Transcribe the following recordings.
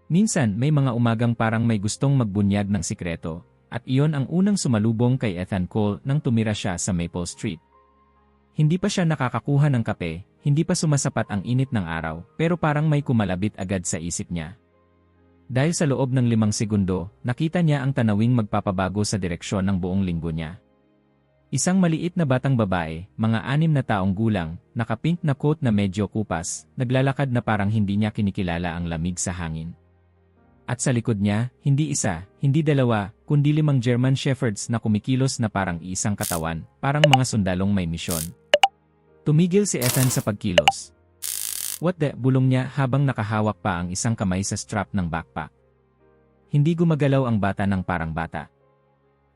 Minsan may mga umagang parang may gustong magbunyag ng sikreto, at iyon ang unang sumalubong kay Ethan Cole nang tumira siya sa Maple Street. Hindi pa siya nakakakuha ng kape, hindi pa sumasapat ang init ng araw, pero parang may kumalabit agad sa isip niya. Dahil sa loob ng 5 segundo, nakita niya ang tanawing magpapabago sa direksyon ng buong linggo niya. Isang maliit na batang babae, mga 6 na taong gulang, naka-pink na coat na medyo kupas, naglalakad na parang hindi niya kinikilala ang lamig sa hangin. At sa likod niya, hindi isa, hindi dalawa, kundi 5 German Shepherds na kumikilos na parang isang katawan, parang mga sundalong may misyon. Tumigil si Ethan sa pagkilos. What the? Bulong niya habang nakahawak pa ang isang kamay sa strap ng backpack. Hindi gumagalaw ang bata ng parang bata.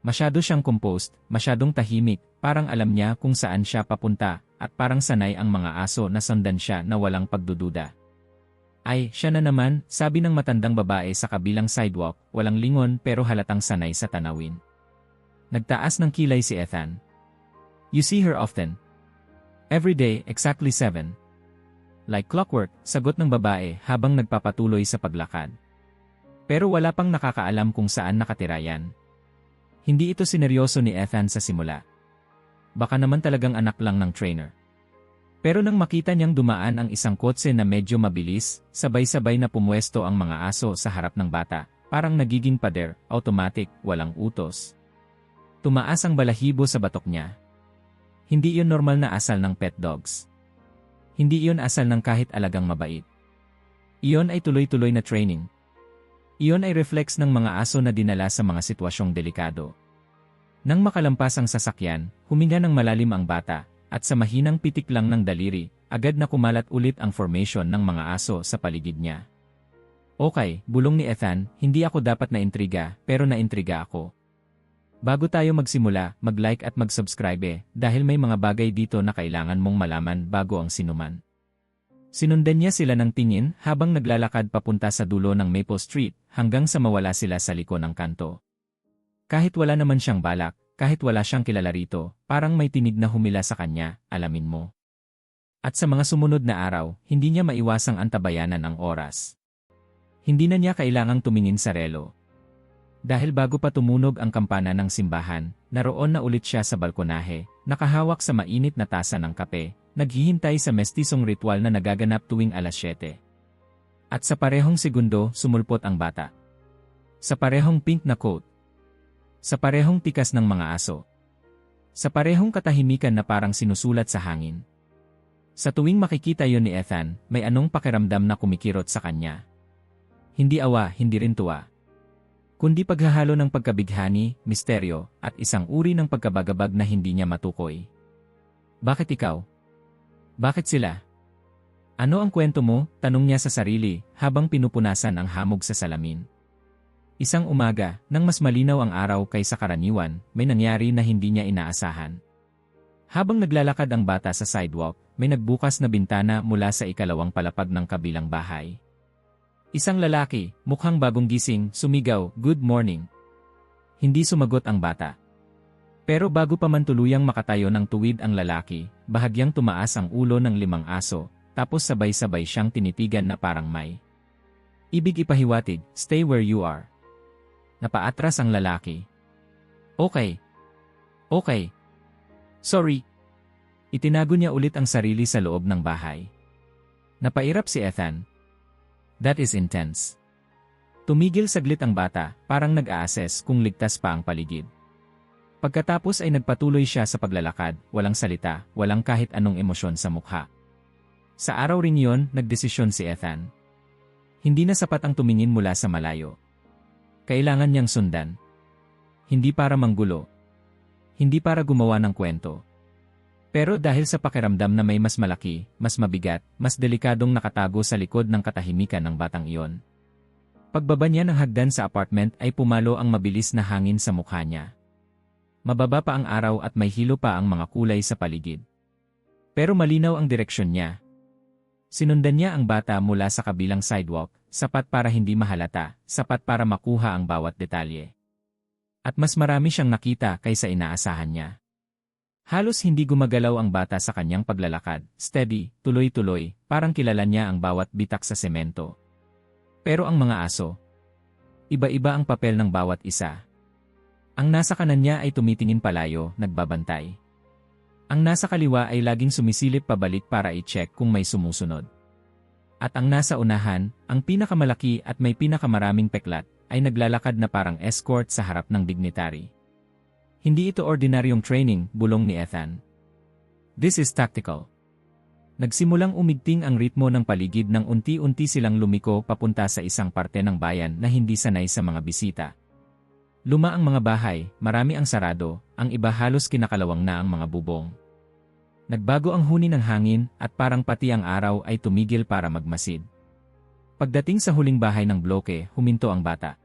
Masyado siyang composed, masyadong tahimik, parang alam niya kung saan siya papunta, at parang sanay ang mga aso na sundan siya na walang pagdududa. Ay, siya na naman, sabi ng matandang babae sa kabilang sidewalk, walang lingon pero halatang sanay sa tanawin. Nagtaas ng kilay si Ethan. You see her often? Every day, exactly 7. Like clockwork, sagot ng babae habang nagpapatuloy sa paglakad. Pero wala pang nakakaalam kung saan nakatira yan. Hindi ito sineryoso ni Ethan sa simula. Baka naman talagang anak lang ng trainer. Pero nang makita niyang dumaan ang isang kotse na medyo mabilis, sabay-sabay na pumwesto ang mga aso sa harap ng bata, parang nagiging pader, automatic, walang utos. Tumaas ang balahibo sa batok niya. Hindi iyon normal na asal ng pet dogs. Hindi iyon asal ng kahit alagang mabait. Iyon ay tuloy-tuloy na training. Iyon ay reflex ng mga aso na dinala sa mga sitwasyong delikado. Nang makalampas ang sasakyan, huminga ng malalim ang bata, at sa mahinang pitik lang ng daliri, agad na kumalat ulit ang formation ng mga aso sa paligid niya. Okay, bulong ni Ethan, hindi ako dapat naintriga, pero naintriga ako. Bago tayo magsimula, mag-like at mag-subscribe dahil may mga bagay dito na kailangan mong malaman bago ang sinuman. Sinundan niya sila ng tingin habang naglalakad papunta sa dulo ng Maple Street hanggang sa mawala sila sa liko ng kanto. Kahit wala naman siyang balak, kahit wala siyang kilala rito, parang may tinig na humila sa kanya, alamin mo. At sa mga sumunod na araw, hindi niya maiwasang antabayanan ang oras. Hindi na niya kailangang tumingin sa relo. Dahil bago pa tumunog ang kampana ng simbahan, naroon na ulit siya sa balkonahe, nakahawak sa mainit na tasa ng kape, naghihintay sa mestisong ritual na nagaganap tuwing alas 7. At sa parehong segundo, sumulpot ang bata. Sa parehong pink na coat. Sa parehong tikas ng mga aso. Sa parehong katahimikan na parang sinusulat sa hangin. Sa tuwing makikita yon ni Ethan, may anong pakiramdam na kumikirot sa kanya. Hindi awa, hindi rin tuwa. Kundi paghahalo ng pagkabighani, misteryo, at isang uri ng pagkabagabag na hindi niya matukoy. Bakit ikaw? Bakit sila? Ano ang kwento mo? Tanong niya sa sarili, habang pinupunasan ang hamog sa salamin. Isang umaga, nang mas malinaw ang araw kaysa karaniwan, may nangyari na hindi niya inaasahan. Habang naglalakad ang bata sa sidewalk, may nagbukas na bintana mula sa ikalawang palapag ng kabilang bahay. Isang lalaki, mukhang bagong gising, sumigaw, "Good morning." Hindi sumagot ang bata. Pero bago pa man tuluyang makatayo ng tuwid ang lalaki, bahagyang tumaas ang ulo ng 5 aso, tapos sabay-sabay siyang tinitigan na parang may ibig ipahiwatig, "Stay where you are." Napaatras ang lalaki. Okay. Okay. Sorry. Itinago niya ulit ang sarili sa loob ng bahay. Napairap si Ethan. That is intense. Tumigil saglit ang bata, parang nag-a-assess kung ligtas pa ang paligid. Pagkatapos ay nagpatuloy siya sa paglalakad, walang salita, walang kahit anong emosyon sa mukha. Sa araw rin yon, nagdesisyon si Ethan. Hindi na sapat ang tumingin mula sa malayo. Kailangan niyang sundan. Hindi para manggulo. Hindi para gumawa ng kwento. Pero dahil sa pakiramdam na may mas malaki, mas mabigat, mas delikadong nakatago sa likod ng katahimikan ng batang iyon. Pagbaba niya ng hagdan sa apartment ay pumalo ang mabilis na hangin sa mukha niya. Mababa pa ang araw at may hilo pa ang mga kulay sa paligid. Pero malinaw ang direksyon niya. Sinundan niya ang bata mula sa kabilang sidewalk, sapat para hindi mahalata, sapat para makuha ang bawat detalye. At mas marami siyang nakita kaysa inaasahan niya. Halos hindi gumagalaw ang bata sa kanyang paglalakad, steady, tuloy-tuloy, parang kilala niya ang bawat bitak sa semento. Pero ang mga aso, iba-iba ang papel ng bawat isa. Ang nasa kanan niya ay tumitingin palayo, nagbabantay. Ang nasa kaliwa ay laging sumisilip pabalik para i-check kung may sumusunod. At ang nasa unahan, ang pinakamalaki at may pinakamaraming peklat, ay naglalakad na parang escort sa harap ng dignitary. Hindi ito ordinaryong training, bulong ni Ethan. This is tactical. Nagsimulang umigting ang ritmo ng paligid nang unti-unti silang lumiko papunta sa isang parte ng bayan na hindi sanay sa mga bisita. Luma ang mga bahay, marami ang sarado, ang iba halos kinakalawang na ang mga bubong. Nagbago ang huni ng hangin at parang pati ang araw ay tumigil para magmasid. Pagdating sa huling bahay ng bloke, huminto ang bata.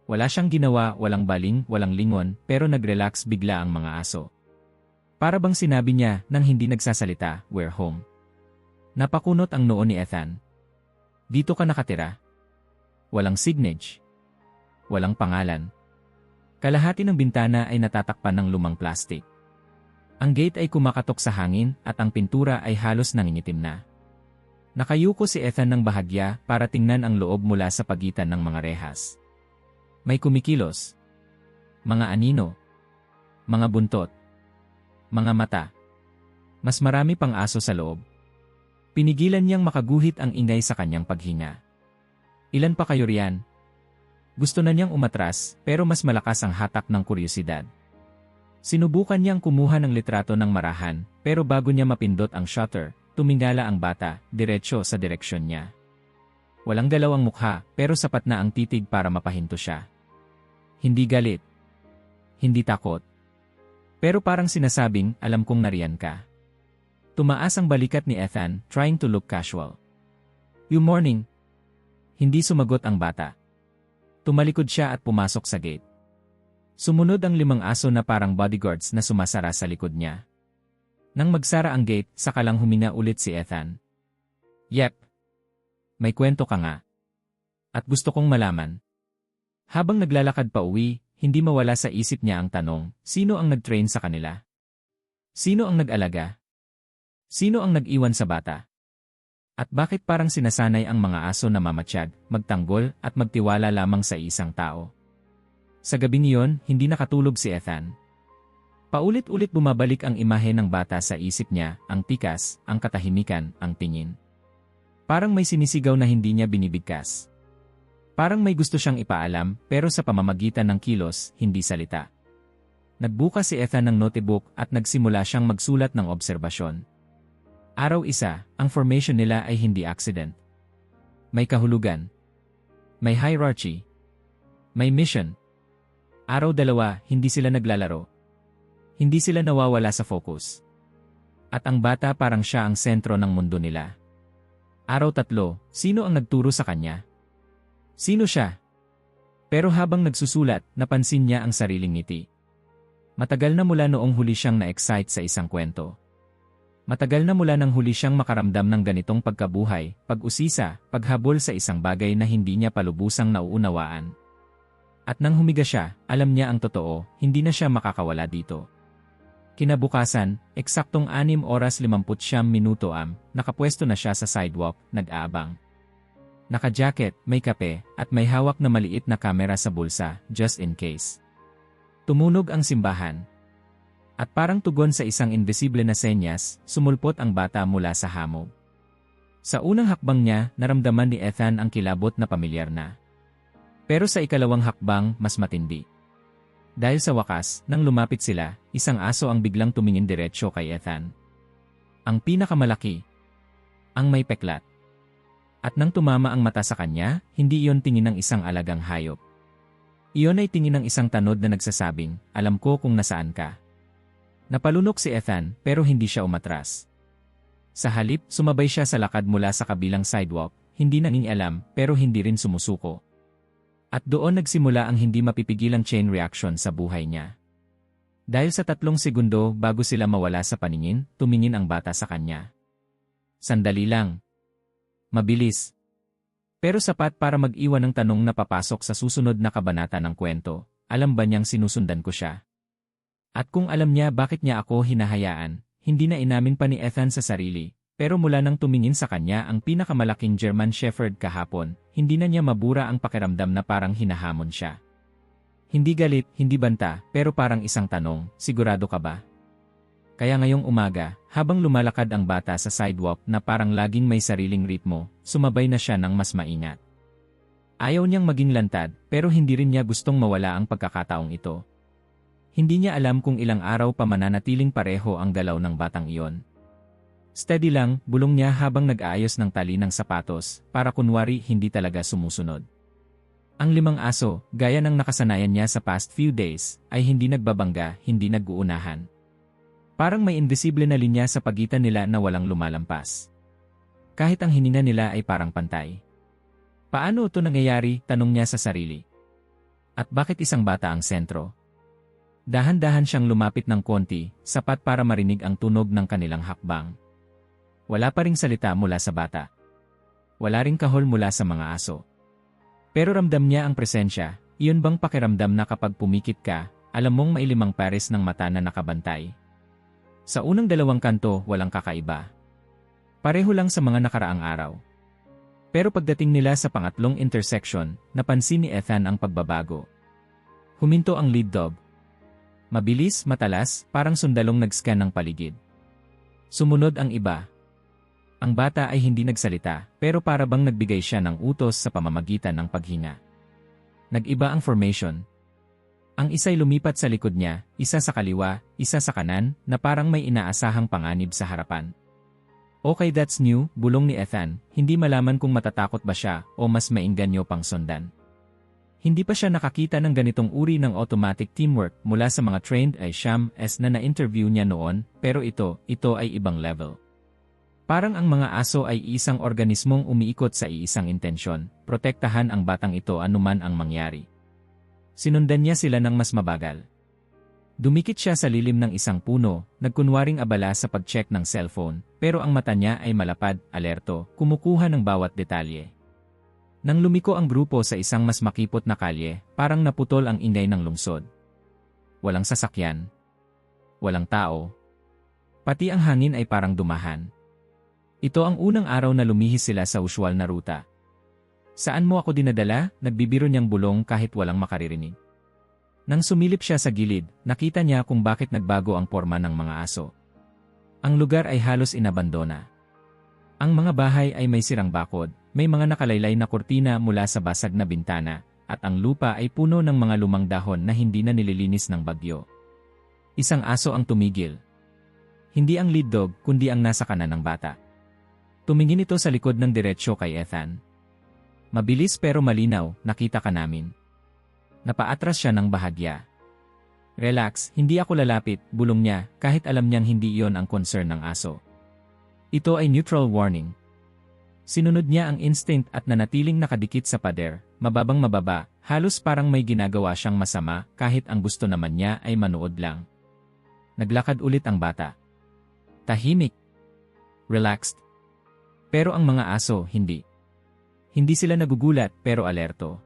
Wala siyang ginawa, walang baling, walang lingon, pero nag-relax bigla ang mga aso. Para bang sinabi niya nang hindi nagsasalita, "We're home." Napakunot ang noo ni Ethan. Dito ka nakatira? Walang signage. Walang pangalan. Kalahati ng bintana ay natatakpan ng lumang plastik. Ang gate ay kumakatok sa hangin at ang pintura ay halos nangingitim na. Nakayuko si Ethan ng bahagya para tingnan ang loob mula sa pagitan ng mga rehas. May kumikilos. Mga anino. Mga buntot. Mga mata. Mas marami pang aso sa loob. Pinigilan niyang makaguhit ang ingay sa kanyang paghinga. Ilan pa kayo riyan? Gusto na niyang umatras, pero mas malakas ang hatak ng kuryosidad. Sinubukan niyang kumuha ng litrato ng marahan, pero bago niya mapindot ang shutter, tumingala ang bata, diretsyo sa direksyon niya. Walang galaw ang mukha, pero sapat na ang titig para mapahinto siya. Hindi galit. Hindi takot. Pero parang sinasabing, alam kong nariyan ka. Tumaas ang balikat ni Ethan, trying to look casual. "Good morning." Hindi sumagot ang bata. Tumalikod siya at pumasok sa gate. Sumunod ang 5 aso na parang bodyguards na sumasara sa likod niya. Nang magsara ang gate, saka lang huminga ulit si Ethan. "Yep. May kwento ka nga. At gusto kong malaman." Habang naglalakad pa uwi, hindi mawala sa isip niya ang tanong, sino ang nag-train sa kanila? Sino ang nag-alaga? Sino ang nag-iwan sa bata? At bakit parang sinasanay ang mga aso na mamatsyag, magtanggol at magtiwala lamang sa isang tao? Sa gabing iyon, hindi nakatulog si Ethan. Paulit-ulit bumabalik ang imahe ng bata sa isip niya, ang tikas, ang katahimikan, ang tingin. Parang may sinisigaw na hindi niya binibigkas. Parang may gusto siyang ipaalam, pero sa pamamagitan ng kilos, hindi salita. Nagbukas si Ethan ng notebook at nagsimula siyang magsulat ng obserbasyon. Araw 1, ang formation nila ay hindi accident. May kahulugan. May hierarchy. May mission. Araw 2, hindi sila naglalaro. Hindi sila nawawala sa focus. At ang bata parang siya ang sentro ng mundo nila. Araw 3, sino ang nagturo sa kanya? Sino siya? Pero habang nagsusulat, napansin niya ang sariling ngiti. Matagal na mula noong huli siyang na-excite sa isang kwento. Matagal na mula nang huli siyang makaramdam ng ganitong pagkabuhay, pag-usisa, paghabol sa isang bagay na hindi niya palubusang nauunawaan. At nang humiga siya, alam niya ang totoo, hindi na siya makakawala dito. Kinabukasan, eksaktong 6:59, nakapwesto na siya sa sidewalk, nag-aabang. Naka-jacket, may kape, at may hawak na maliit na kamera sa bulsa, just in case. Tumunog ang simbahan. At parang tugon sa isang invisible na senyas, sumulpot ang bata mula sa hamog. Sa unang hakbang niya, naramdaman ni Ethan ang kilabot na pamilyar na. Pero sa ikalawang hakbang, mas matindi. Dahil sa wakas, nang lumapit sila, isang aso ang biglang tumingin diretsyo kay Ethan. Ang pinakamalaki. Ang may peklat. At nang tumama ang mata sa kanya, hindi iyon tingin ng isang alagang hayop. Iyon ay tingin ng isang tanod na nagsasabing, alam ko kung nasaan ka. Napalunok si Ethan, pero hindi siya umatras. Sa halip, sumabay siya sa lakad mula sa kabilang sidewalk, hindi nangingialam, pero hindi rin sumusuko. At doon nagsimula ang hindi mapipigilang chain reaction sa buhay niya. Dahil sa 3 segundo bago sila mawala sa paningin, tumingin ang bata sa kanya. Sandali lang. Mabilis. Pero sapat para mag-iwan ng tanong na papasok sa susunod na kabanata ng kwento. Alam ba niyang sinusundan ko siya? At kung alam niya bakit niya ako hinahayaan, hindi na inamin pa ni Ethan sa sarili, pero mula nang tumingin sa kanya ang pinakamalaking German Shepherd kahapon, hindi na niya mabura ang pakiramdam na parang hinahamon siya. Hindi galit, hindi banta, pero parang isang tanong, sigurado ka ba? Kaya ngayong umaga, habang lumalakad ang bata sa sidewalk na parang laging may sariling ritmo, sumabay na siya ng mas maingat. Ayaw niyang maging lantad, pero hindi rin niya gustong mawala ang pagkakataong ito. Hindi niya alam kung ilang araw pa mananatiling pareho ang galaw ng batang iyon. Steady lang, bulong niya habang nag-aayos ng tali ng sapatos, para kunwari hindi talaga sumusunod. Ang 5 aso, gaya ng nakasanayan niya sa past few days, ay hindi nagbabangga, hindi nag-uunahan. Parang may invisible na linya sa pagitan nila na walang lumalampas. Kahit ang hininga nila ay parang pantay. Paano ito nangyayari? Tanong niya sa sarili. At bakit isang bata ang sentro? Dahan-dahan siyang lumapit ng konti, sapat para marinig ang tunog ng kanilang hakbang. Wala pa ring salita mula sa bata. Wala ring kahol mula sa mga aso. Pero ramdam niya ang presensya, iyon bang pakiramdam na kapag pumikit ka, alam mong may 5 pares ng mata na nakabantay? Sa unang 2 kanto, walang kakaiba. Pareho lang sa mga nakaraang araw. Pero pagdating nila sa pangatlong intersection, napansin ni Ethan ang pagbabago. Huminto ang lead dog. Mabilis, matalas, parang sundalong nag-scan ng paligid. Sumunod ang iba. Ang bata ay hindi nagsalita, pero para bang nagbigay siya ng utos sa pamamagitan ng paghinga. Nag-iba ang formation. Ang isa'y lumipat sa likod niya, isa sa kaliwa, isa sa kanan, na parang may inaasahang panganib sa harapan. Okay, that's new, bulong ni Ethan, hindi malaman kung matatakot ba siya o mas maingganyo pang sundan. Hindi pa siya nakakita ng ganitong uri ng automatic teamwork mula sa mga trained Shams na na-interview niya noon, pero ito ay ibang level. Parang ang mga aso ay isang organismong umiikot sa iisang intensyon, protektahan ang batang ito anuman ang mangyari. Sinundan niya sila ng mas mabagal. Dumikit siya sa lilim ng isang puno, nagkunwaring abala sa pag-check ng cellphone, pero ang mata niya ay malapad, alerto, kumukuha ng bawat detalye. Nang lumiko ang grupo sa isang mas makipot na kalye, parang naputol ang ingay ng lungsod. Walang sasakyan. Walang tao. Pati ang hangin ay parang dumahan. Ito ang unang araw na lumihis sila sa usual na ruta. Saan mo ako dinadala? Nagbibiro niyang bulong kahit walang makaririnig. Nang sumilip siya sa gilid, nakita niya kung bakit nagbago ang porma ng mga aso. Ang lugar ay halos inabandona. Ang mga bahay ay may sirang bakod, may mga nakalaylay na kurtina mula sa basag na bintana, at ang lupa ay puno ng mga lumang dahon na hindi na nililinis ng bagyo. Isang aso ang tumigil. Hindi ang lead dog, kundi ang nasa kanan ng bata. Tumingin ito sa likod ng diretsyo kay Ethan. Mabilis pero malinaw, nakita ka namin. Napaatras siya ng bahagya. Relax, hindi ako lalapit, bulong niya, kahit alam niyang hindi iyon ang concern ng aso. Ito ay neutral warning. Sinunod niya ang instinct at nanatiling nakadikit sa pader, mababang mababa, halos parang may ginagawa siyang masama kahit ang gusto naman niya ay manood lang. Naglakad ulit ang bata. Tahimik. Relaxed. Pero ang mga aso, hindi. Hindi sila nagugulat pero alerto.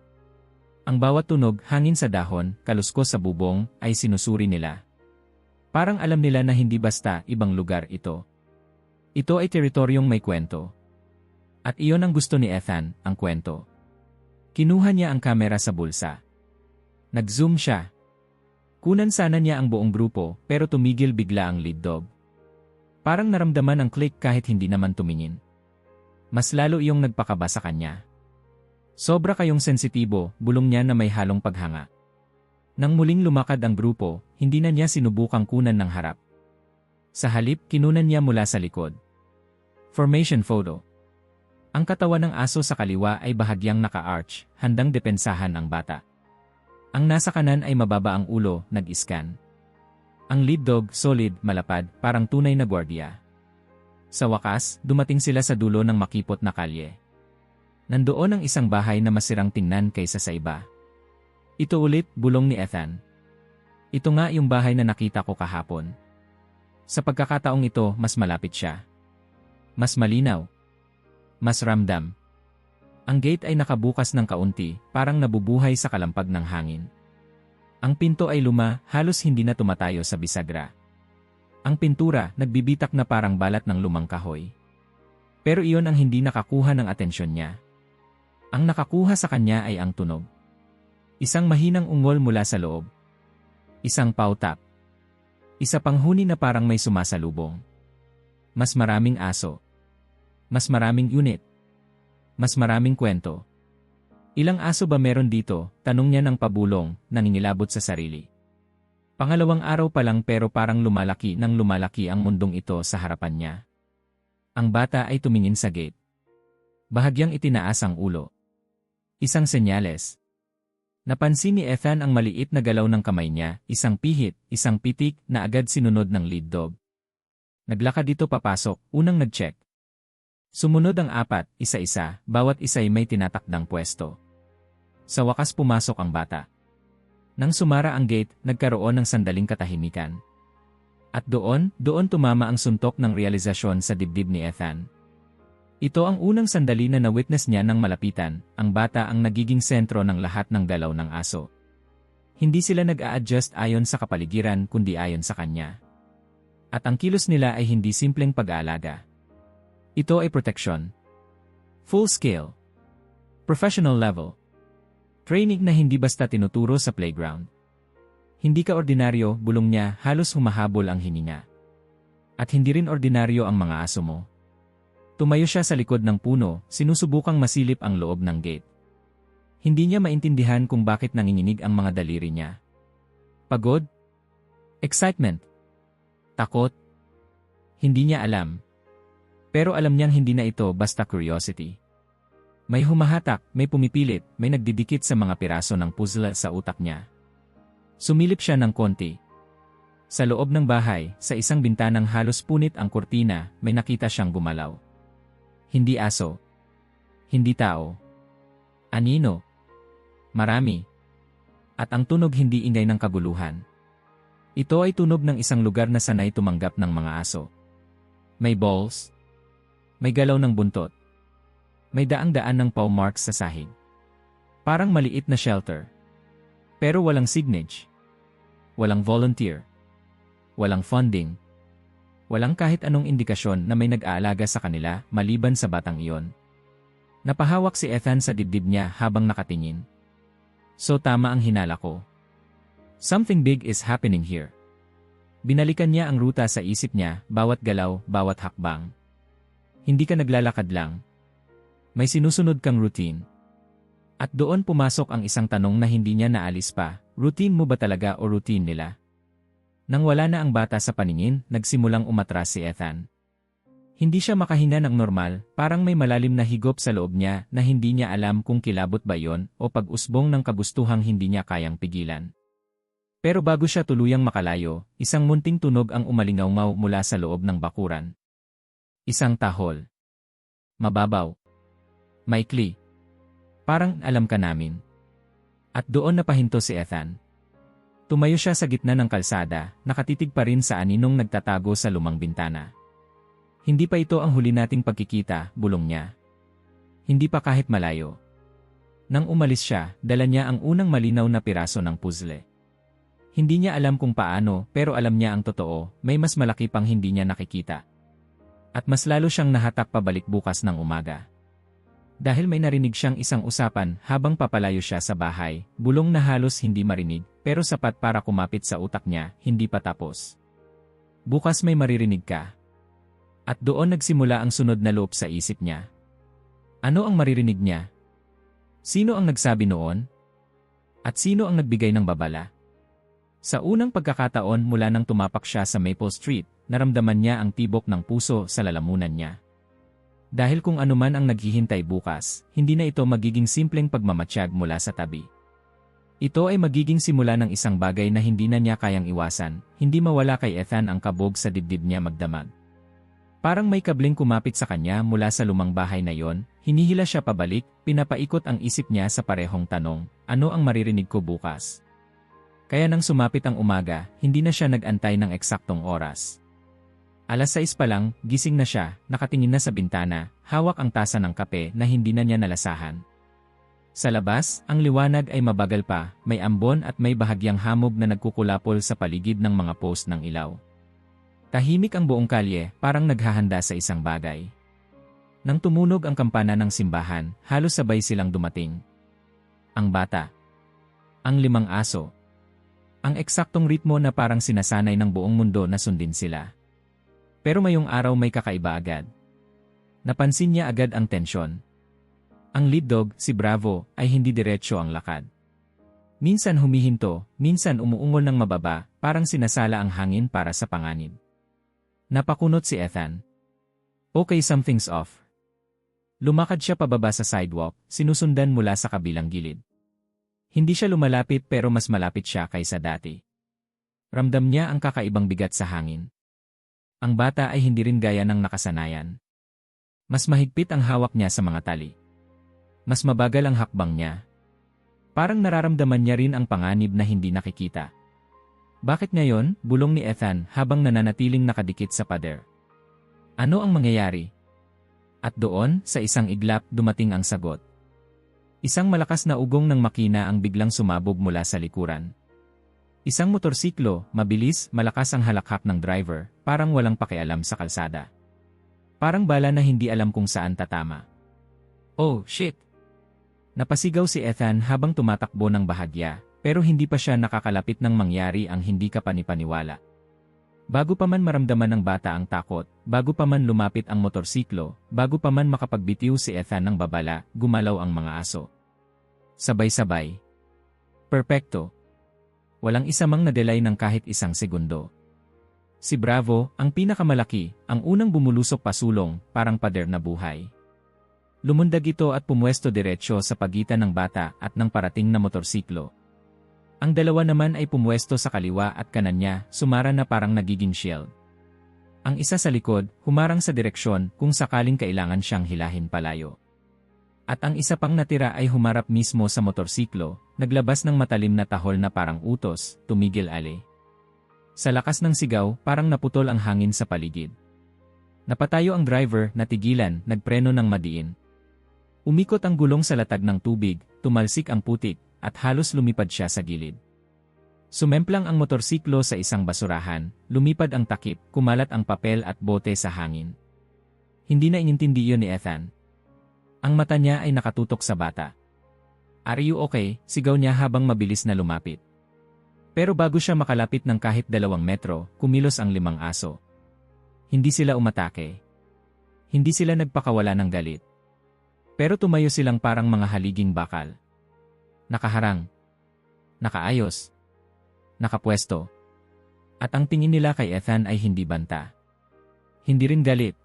Ang bawat tunog, hangin sa dahon, kaluskos sa bubong, ay sinusuri nila. Parang alam nila na hindi basta ibang lugar ito. Ito ay teritoryong may kwento. At iyon ang gusto ni Ethan, ang kwento. Kinuha niya ang kamera sa bulsa. Nag-zoom siya. Kunan sana niya ang buong grupo pero tumigil bigla ang lead dog. Parang naramdaman ang click kahit hindi naman tumingin. Mas lalo iyong nagpakaba sa kanya. Sobra kayong sensitibo, bulong niya na may halong paghanga. Nang muling lumakad ang grupo, hindi na niya sinubukang kunan ng harap. Sa halip, kinunan niya mula sa likod. Formation photo. Ang katawan ng aso sa kaliwa ay bahagyang naka-arch, handang depensahan ang bata. Ang nasa kanan ay mababa ang ulo, nag-iskan. Ang lead dog, solid, malapad, parang tunay na gwardiya. Sa wakas, dumating sila sa dulo ng makipot na kalye. Nandoon ang isang bahay na masirang tingnan kaysa sa iba. Ito ulit, bulong ni Ethan. Ito nga yung bahay na nakita ko kahapon. Sa pagkakataong ito, mas malapit siya. Mas malinaw. Mas ramdam. Ang gate ay nakabukas ng kaunti, parang nabubuhay sa kalampag ng hangin. Ang pinto ay luma, halos hindi na tumatayo sa bisagra. Ang pintura, nagbibitak na parang balat ng lumang kahoy. Pero iyon ang hindi nakakuha ng atensyon niya. Ang nakakuha sa kanya ay ang tunog. Isang mahinang ungol mula sa loob. Isang pautap. Isa pang huni na parang may sumasalubong. Mas maraming aso. Mas maraming unit. Mas maraming kwento. Ilang aso ba meron dito? Tanong niya ng pabulong, nangingilabot sa sarili. Pangalawang araw pa lang pero parang lumalaki nang lumalaki ang mundong ito sa harapan niya. Ang bata ay tumingin sa gate. Bahagyang itinaas ang ulo. Isang senyales. Napansin ni Ethan ang maliit na galaw ng kamay niya, isang pihit, isang pitik na agad sinunod ng lead dog. Naglakad dito papasok, unang nag-check. Sumunod ang 4, isa-isa, bawat isa'y may tinatakdang pwesto. Sa wakas pumasok ang bata. Nang sumara ang gate, nagkaroon ng sandaling katahimikan. At doon tumama ang suntok ng realisasyon sa dibdib ni Ethan. Ito ang unang sandali na na-witness niya ng malapitan, ang bata ang nagiging sentro ng lahat ng galaw ng aso. Hindi sila nag-a-adjust ayon sa kapaligiran kundi ayon sa kanya. At ang kilos nila ay hindi simpleng pag-aalaga. Ito ay proteksyon. Full scale. Professional level. Training na hindi basta tinuturo sa playground. Hindi ka ordinaryo, bulong niya, halos humahabol ang hininga. At hindi rin ordinaryo ang mga aso mo. Tumayo siya sa likod ng puno, sinusubukang masilip ang loob ng gate. Hindi niya maintindihan kung bakit nanginginig ang mga daliri niya. Pagod? Excitement? Takot? Hindi niya alam. Pero alam niyang hindi na ito basta curiosity. May humahatak, may pumipilit, may nagdidikit sa mga piraso ng puzzle sa utak niya. Sumilip siya ng konti. Sa loob ng bahay, sa isang bintanang halos punit ang kurtina, may nakita siyang gumalaw. Hindi aso. Hindi tao. Anino. Marami. At ang tunog hindi ingay ng kaguluhan. Ito ay tunog ng isang lugar na sanay tumanggap ng mga aso. May balls. May galaw ng buntot. May daang-daan ng paw marks sa sahig. Parang maliit na shelter. Pero walang signage. Walang volunteer. Walang funding. Walang kahit anong indikasyon na may nag-aalaga sa kanila maliban sa batang iyon. Napahawak si Ethan sa dibdib niya habang nakatingin. So tama ang hinala ko. Something big is happening here. Binalikan niya ang ruta sa isip niya, bawat galaw, bawat hakbang. Hindi ka naglalakad lang. May sinusunod kang routine. At doon pumasok ang isang tanong na hindi niya naalis pa, routine mo ba talaga o routine nila? Nang wala na ang bata sa paningin, nagsimulang umatras si Ethan. Hindi siya makahinga ng normal, parang may malalim na higop sa loob niya na hindi niya alam kung kilabot ba yon o pag-usbong ng kagustuhang hindi niya kayang pigilan. Pero bago siya tuluyang makalayo, isang munting tunog ang umalingaw mula sa loob ng bakuran. Isang tahol. Mababaw. Maikli. Parang alam ka namin. At doon napahinto si Ethan. Tumayo siya sa gitna ng kalsada, nakatitig pa rin sa aninong nagtatago sa lumang bintana. Hindi pa ito ang huli nating pagkikita, bulong niya. Hindi pa kahit malayo. Nang umalis siya, dala niya ang unang malinaw na piraso ng puzzle. Hindi niya alam kung paano, pero alam niya ang totoo, may mas malaki pang hindi niya nakikita. At mas lalo siyang nahatak pabalik bukas ng umaga. Dahil may narinig siyang isang usapan habang papalayo siya sa bahay, bulong na halos hindi marinig, pero sapat para kumapit sa utak niya, hindi pa tapos. Bukas may maririnig ka. At doon nagsimula ang sunod na loop sa isip niya. Ano ang maririnig niya? Sino ang nagsabi noon? At sino ang nagbigay ng babala? Sa unang pagkakataon mula nang tumapak siya sa Maple Street, naramdaman niya ang tibok ng puso sa lalamunan niya. Dahil kung anuman ang naghihintay bukas, hindi na ito magiging simpleng pagmamatsyag mula sa tabi. Ito ay magiging simula ng isang bagay na hindi na niya kayang iwasan, hindi mawala kay Ethan ang kabog sa dibdib niya magdamag. Parang may kabling kumapit sa kanya mula sa lumang bahay na yon, hinihila siya pabalik, pinapaikot ang isip niya sa parehong tanong, ano ang maririnig ko bukas? Kaya nang sumapit ang umaga, hindi na siya nag-antay ng eksaktong oras. 6:00 pa lang, gising na siya, nakatingin na sa bintana, hawak ang tasa ng kape na hindi na niya nalasahan. Sa labas, ang liwanag ay mabagal pa, may ambon at may bahagyang hamog na nagkukulapol sa paligid ng mga post ng ilaw. Tahimik ang buong kalye, parang naghahanda sa isang bagay. Nang tumunog ang kampana ng simbahan, halos sabay silang dumating. Ang bata. Ang 5 aso. Ang eksaktong ritmo na parang sinasanay ng buong mundo na sundin sila. Pero ngayong araw may kakaiba agad. Napansin niya agad ang tensyon. Ang lead dog, si Bravo, ay hindi diretsyo ang lakad. Minsan humihinto, minsan umuungol ng mababa, parang sinasala ang hangin para sa panganib. Napakunot si Ethan. Okay, something's off. Lumakad siya pababa sa sidewalk, sinusundan mula sa kabilang gilid. Hindi siya lumalapit pero mas malapit siya kaysa dati. Ramdam niya ang kakaibang bigat sa hangin. Ang bata ay hindi rin gaya ng nakasanayan. Mas mahigpit ang hawak niya sa mga tali. Mas mabagal ang hakbang niya. Parang nararamdaman niya rin ang panganib na hindi nakikita. Bakit ngayon? Bulong ni Ethan habang nananatiling nakadikit sa pader. Ano ang mangyayari? At doon, sa isang iglap, dumating ang sagot. Isang malakas na ugong ng makina ang biglang sumabog mula sa likuran. Isang motorsiklo, mabilis, malakas ang halakhak ng driver, parang walang pakialam sa kalsada. Parang bala na hindi alam kung saan tatama. Oh, shit! Napasigaw si Ethan habang tumatakbo ng bahagya, pero hindi pa siya nakakalapit ng mangyari ang hindi kapanipaniwala. Bago pa man maramdaman ng bata ang takot, bago pa man lumapit ang motorsiklo, bago pa man makapagbitiw si Ethan ng babala, gumalaw ang mga aso. Sabay-sabay. Perpekto. Walang isa mang nadelay ng kahit isang segundo. Si Bravo, ang pinakamalaki, ang unang bumulusok pasulong, parang pader na buhay. Lumundag ito at pumwesto diretsyo sa pagitan ng bata at ng parating na motorsiklo. Ang dalawa naman ay pumwesto sa kaliwa at kanan niya, sumara na parang nagiging shield. Ang isa sa likod, humarang sa direksyon kung sakaling kailangan siyang hilahin palayo. At ang isa pang natira ay humarap mismo sa motorsiklo, naglabas ng matalim na tahol na parang utos, tumigil ali. Sa lakas ng sigaw, parang naputol ang hangin sa paligid. Napatayo ang driver, natigilan, nagpreno ng madiin. Umikot ang gulong sa latag ng tubig, tumalsik ang putik, at halos lumipad siya sa gilid. Sumemplang ang motorsiklo sa isang basurahan, lumipad ang takip, kumalat ang papel at bote sa hangin. Hindi na inintindi yun ni Ethan. Ang mata niya ay nakatutok sa bata. Are you okay? Sigaw niya habang mabilis na lumapit. Pero bago siya makalapit ng kahit 2 metro, kumilos ang 5 aso. Hindi sila umatake. Hindi sila nagpakawala ng galit. Pero tumayo silang parang mga haliging bakal. Nakaharang. Nakaayos. Nakapwesto. At ang tingin nila kay Ethan ay hindi banta. Hindi rin galit.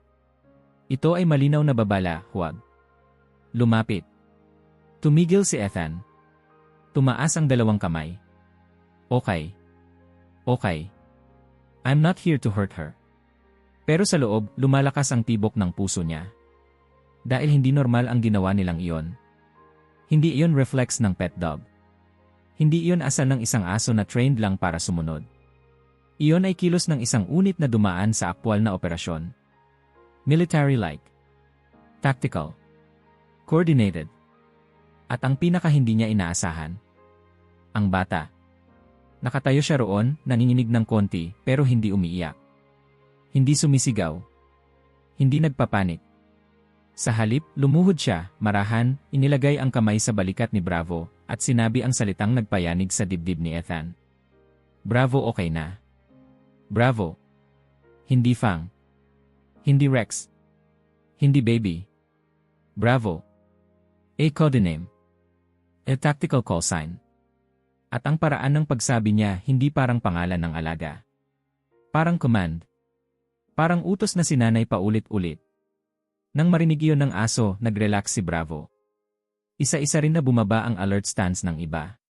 Ito ay malinaw na babala, huwag. Lumapit. Tumigil si Ethan. Tumaas ang 2 kamay. Okay. Okay. I'm not here to hurt her. Pero sa loob, lumalakas ang tibok ng puso niya. Dahil hindi normal ang ginawa nilang iyon. Hindi iyon reflex ng pet dog. Hindi iyon asal ng isang aso na trained lang para sumunod. Iyon ay kilos ng isang unit na dumaan sa aktwal na operasyon. Military-like. Tactical. Coordinated. At ang pinaka hindi niya inaasahan. Ang bata. Nakatayo siya roon, nanginginig ng konti, pero hindi umiiyak. Hindi sumisigaw. Hindi nagpapanik. Sa halip, lumuhod siya, marahan, inilagay ang kamay sa balikat ni Bravo, at sinabi ang salitang nagpayanig sa dibdib ni Ethan. Bravo, okay na. Bravo. Hindi Fang. Hindi Rex. Hindi Baby. Bravo. A codename. A tactical call sign. At ang paraan ng pagsabi niya hindi parang pangalan ng alaga. Parang command. Parang utos na sinanay paulit-ulit. Nang marinig iyon ng aso, nag-relax si Bravo. Isa-isa rin na bumaba ang alert stance ng iba.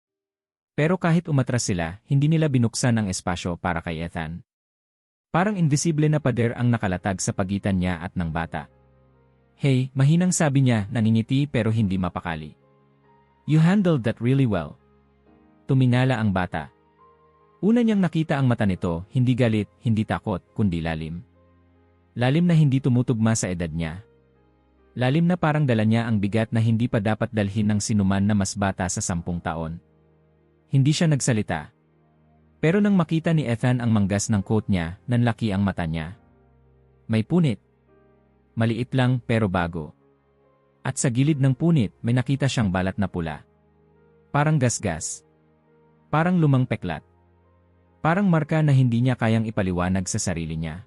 Pero kahit umatras sila, hindi nila binuksan ang espasyo para kay Ethan. Parang invisible na pader ang nakalatag sa pagitan niya at ng bata. Hey, mahinang sabi niya, naningiti pero hindi mapakali. You handled that really well. Tuminala ang bata. Una niyang nakita ang mata nito, hindi galit, hindi takot, kundi lalim. Lalim na hindi tumutugma sa edad niya. Lalim na parang dala niya ang bigat na hindi pa dapat dalhin ng sinuman na mas bata sa 10 taon. Hindi siya nagsalita. Pero nang makita ni Ethan ang manggas ng coat niya, nanlaki ang mata niya. May punit. Maliit lang pero bago. At sa gilid ng punit may nakita siyang balat na pula. Parang gasgas. Parang lumang peklat. Parang marka na hindi niya kayang ipaliwanag sa sarili niya.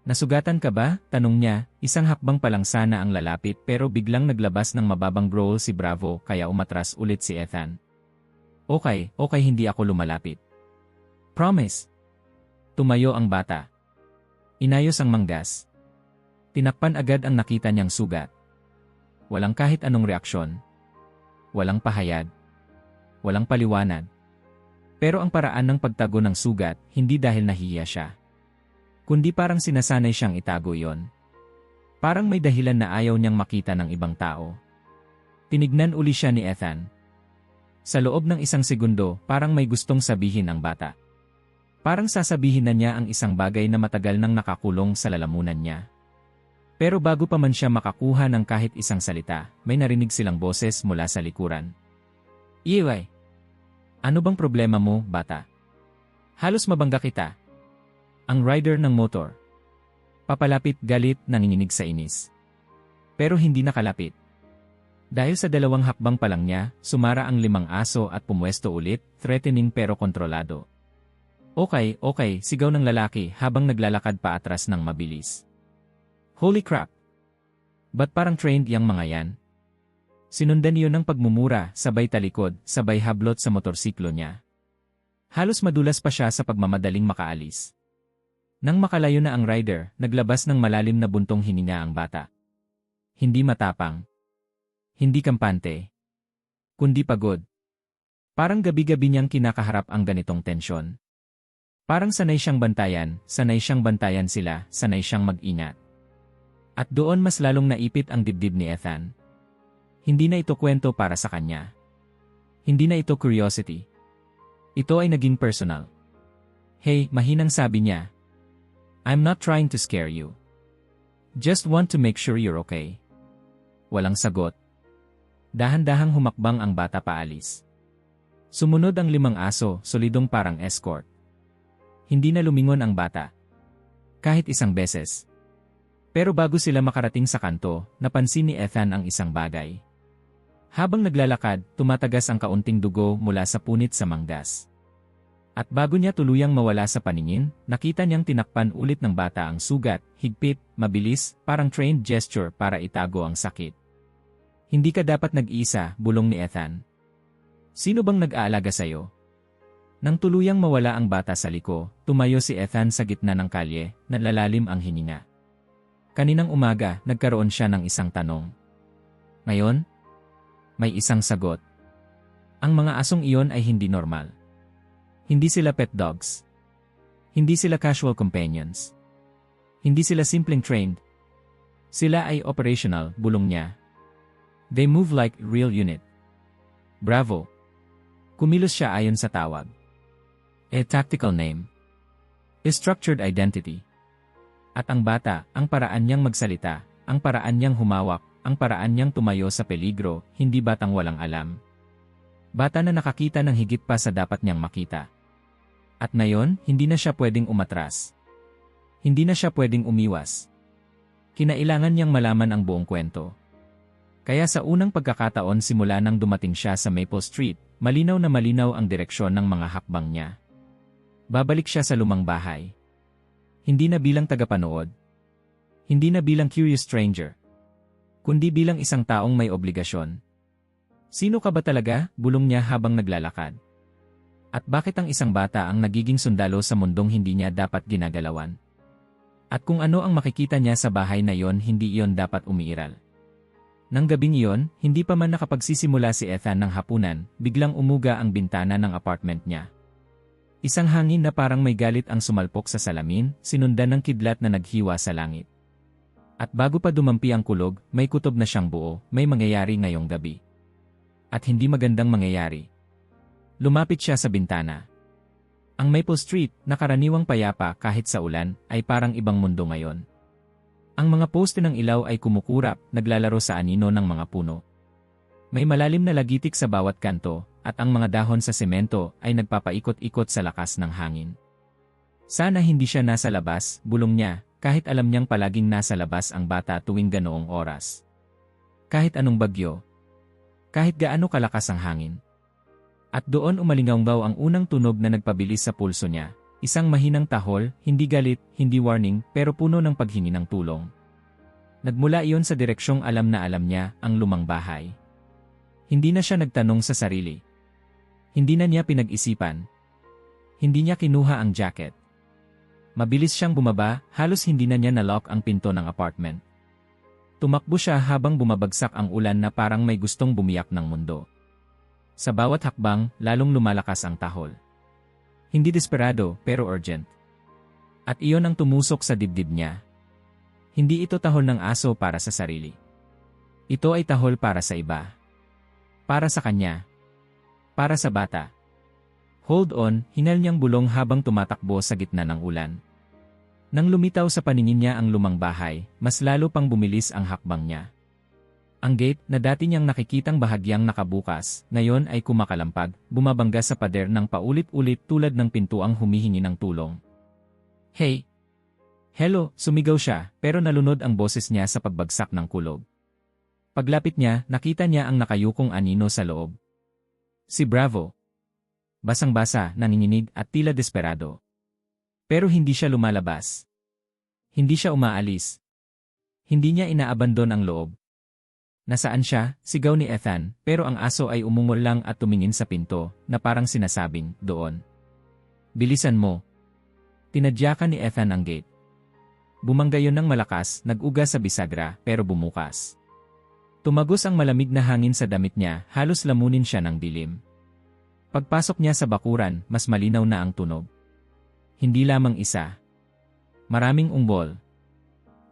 Nasugatan ka ba? Tanong niya, isang hakbang pa lang sana ang lalapit pero biglang naglabas ng mababang growl si Bravo kaya umatras ulit si Ethan. Okay, hindi ako lumalapit. Promise. Tumayo ang bata. Inayos ang manggas. Tinakpan agad ang nakita niyang sugat. Walang kahit anong reaksyon. Walang pahayag. Walang paliwanag. Pero ang paraan ng pagtago ng sugat, hindi dahil nahihiya siya. Kundi parang sinasanay siyang itago yon. Parang may dahilan na ayaw niyang makita ng ibang tao. Tinignan uli siya ni Ethan. Sa loob ng isang segundo, parang may gustong sabihin ang bata. Parang sasabihin na niya ang isang bagay na matagal nang nakakulong sa lalamunan niya. Pero bago pa man siya makakuha ng kahit isang salita, may narinig silang boses mula sa likuran. Iway! Ano bang problema mo, bata? Halos mabangga kita. Ang rider ng motor. Papalapit galit nanginginig sa inis. Pero hindi nakalapit. Dahil sa dalawang hakbang pa lang niya, sumara ang 5 aso at pumwesto ulit, threatening pero kontrolado. Okay, sigaw ng lalaki habang naglalakad pa atras ng mabilis. Holy crap! Ba't parang trained yang mga yan? Sinundan niyo ng pagmumura, sabay talikod, sabay hablot sa motorsiklo niya. Halos madulas pa siya sa pagmamadaling makaalis. Nang makalayo na ang rider, naglabas ng malalim na buntong hininga ang bata. Hindi matapang. Hindi kampante. Kundi pagod. Parang gabi-gabi niyang kinakaharap ang ganitong tensyon. Parang sanay siyang bantayan sila, sanay siyang mag-ingat. At doon mas lalong naipit ang dibdib ni Ethan. Hindi na ito kwento para sa kanya. Hindi na ito curiosity. Ito ay naging personal. Hey, mahinang sabi niya. I'm not trying to scare you. Just want to make sure you're okay. Walang sagot. Dahan-dahang humakbang ang bata paalis. Sumunod ang 5 aso, solidong parang escort. Hindi na lumingon ang bata. Kahit isang beses. Pero bago sila makarating sa kanto, napansin ni Ethan ang isang bagay. Habang naglalakad, tumatagas ang kaunting dugo mula sa punit sa manggas. At bago niya tuluyang mawala sa paningin, nakita niyang tinakpan ulit ng bata ang sugat, higpit, mabilis, parang trained gesture para itago ang sakit. Hindi ka dapat nag-iisa, bulong ni Ethan. Sino bang nag-aalaga sa'yo? Nang tuluyang mawala ang bata sa liko, tumayo si Ethan sa gitna ng kalye, nalalalim ang hininga. Kaninang umaga, nagkaroon siya ng isang tanong. Ngayon, may isang sagot. Ang mga asong iyon ay hindi normal. Hindi sila pet dogs. Hindi sila casual companions. Hindi sila simpleng trained. Sila ay operational, bulong niya. They move like real unit. Bravo. Kumilos siya ayon sa tawag. A tactical name. A structured identity. At ang bata, ang paraan niyang magsalita, ang paraan niyang humawak, ang paraan niyang tumayo sa peligro, hindi batang walang alam. Bata na nakakita ng higit pa sa dapat niyang makita. At ngayon, hindi na siya pwedeng umatras. Hindi na siya pwedeng umiwas. Kinailangan niyang malaman ang buong kwento. Kaya sa unang pagkakataon simula nang dumating siya sa Maple Street, malinaw na malinaw ang direksyon ng mga hakbang niya. Babalik siya sa lumang bahay. Hindi na bilang tagapanood. Hindi na bilang curious stranger. Kundi bilang isang taong may obligasyon. Sino ka ba talaga? Bulong niya habang naglalakad. At bakit ang isang bata ang nagiging sundalo sa mundong hindi niya dapat ginagalawan? At kung ano ang makikita niya sa bahay na yon, hindi iyon dapat umiiral. Nang gabing iyon, hindi pa man nakapagsisimula si Ethan ng hapunan, biglang umuga ang bintana ng apartment niya. Isang hangin na parang may galit ang sumalpok sa salamin, sinundan ng kidlat na naghiwa sa langit. At bago pa dumampi ang kulog, may kutob na siyang buo, may mangyayari ngayong gabi. At hindi magandang mangyayari. Lumapit siya sa bintana. Ang Maple Street, na karaniwang payapa kahit sa ulan, ay parang ibang mundo ngayon. Ang mga poste ng ilaw ay kumukurap, naglalaro sa anino ng mga puno. May malalim na lagitik sa bawat kanto, at ang mga dahon sa semento ay nagpapaikot-ikot sa lakas ng hangin. Sana hindi siya nasa labas, bulong niya, kahit alam niyang palaging nasa labas ang bata tuwing ganoong oras. Kahit anong bagyo. Kahit gaano kalakas ang hangin. At doon umalingaw ang unang tunog na nagpabilis sa pulso niya. Isang mahinang tahol, hindi galit, hindi warning, pero puno ng paghingi ng tulong. Nagmula iyon sa direksyong alam niya, ang lumang bahay. Hindi na siya nagtanong sa sarili. Hindi na niya pinag-isipan. Hindi niya kinuha ang jacket. Mabilis siyang bumaba, halos hindi na niya nalock ang pinto ng apartment. Tumakbo siya habang bumabagsak ang ulan na parang may gustong bumiyak ng mundo. Sa bawat hakbang, lalong lumalakas ang tahol. Hindi desperado, pero urgent. At iyon ang tumusok sa dibdib niya. Hindi ito tahol ng aso para sa sarili. Ito ay tahol para sa iba. Para sa kanya. Para sa bata. Hold on, hinal niyang bulong habang tumatakbo sa gitna ng ulan. Nang lumitaw sa paningin niya ang lumang bahay, mas lalo pang bumilis ang hakbang niya. Ang gate na dati niyang nakikitang bahagyang nakabukas, ngayon ay kumakalampag, bumabangga sa pader ng paulit-ulit tulad ng pintuang humihingi ng tulong. Hey! Hello! Sumigaw siya, pero nalunod ang boses niya sa pagbagsak ng kulog. Paglapit niya, nakita niya ang nakayukong anino sa loob. Si Bravo. Basang-basa, nanginginig at tila desperado. Pero hindi siya lumalabas. Hindi siya umaalis. Hindi niya inaabandon ang loob. Nasaan siya? Sigaw ni Ethan, pero ang aso ay umungol lang at tumingin sa pinto, na parang sinasabing, doon. Bilisan mo. Tinadyakan ni Ethan ang gate. Bumangga yun ng malakas, nag-uga sa bisagra, pero bumukas. Tumagos ang malamig na hangin sa damit niya, halos lamunin siya ng dilim. Pagpasok niya sa bakuran, mas malinaw na ang tunog. Hindi lamang isa. Maraming umbol.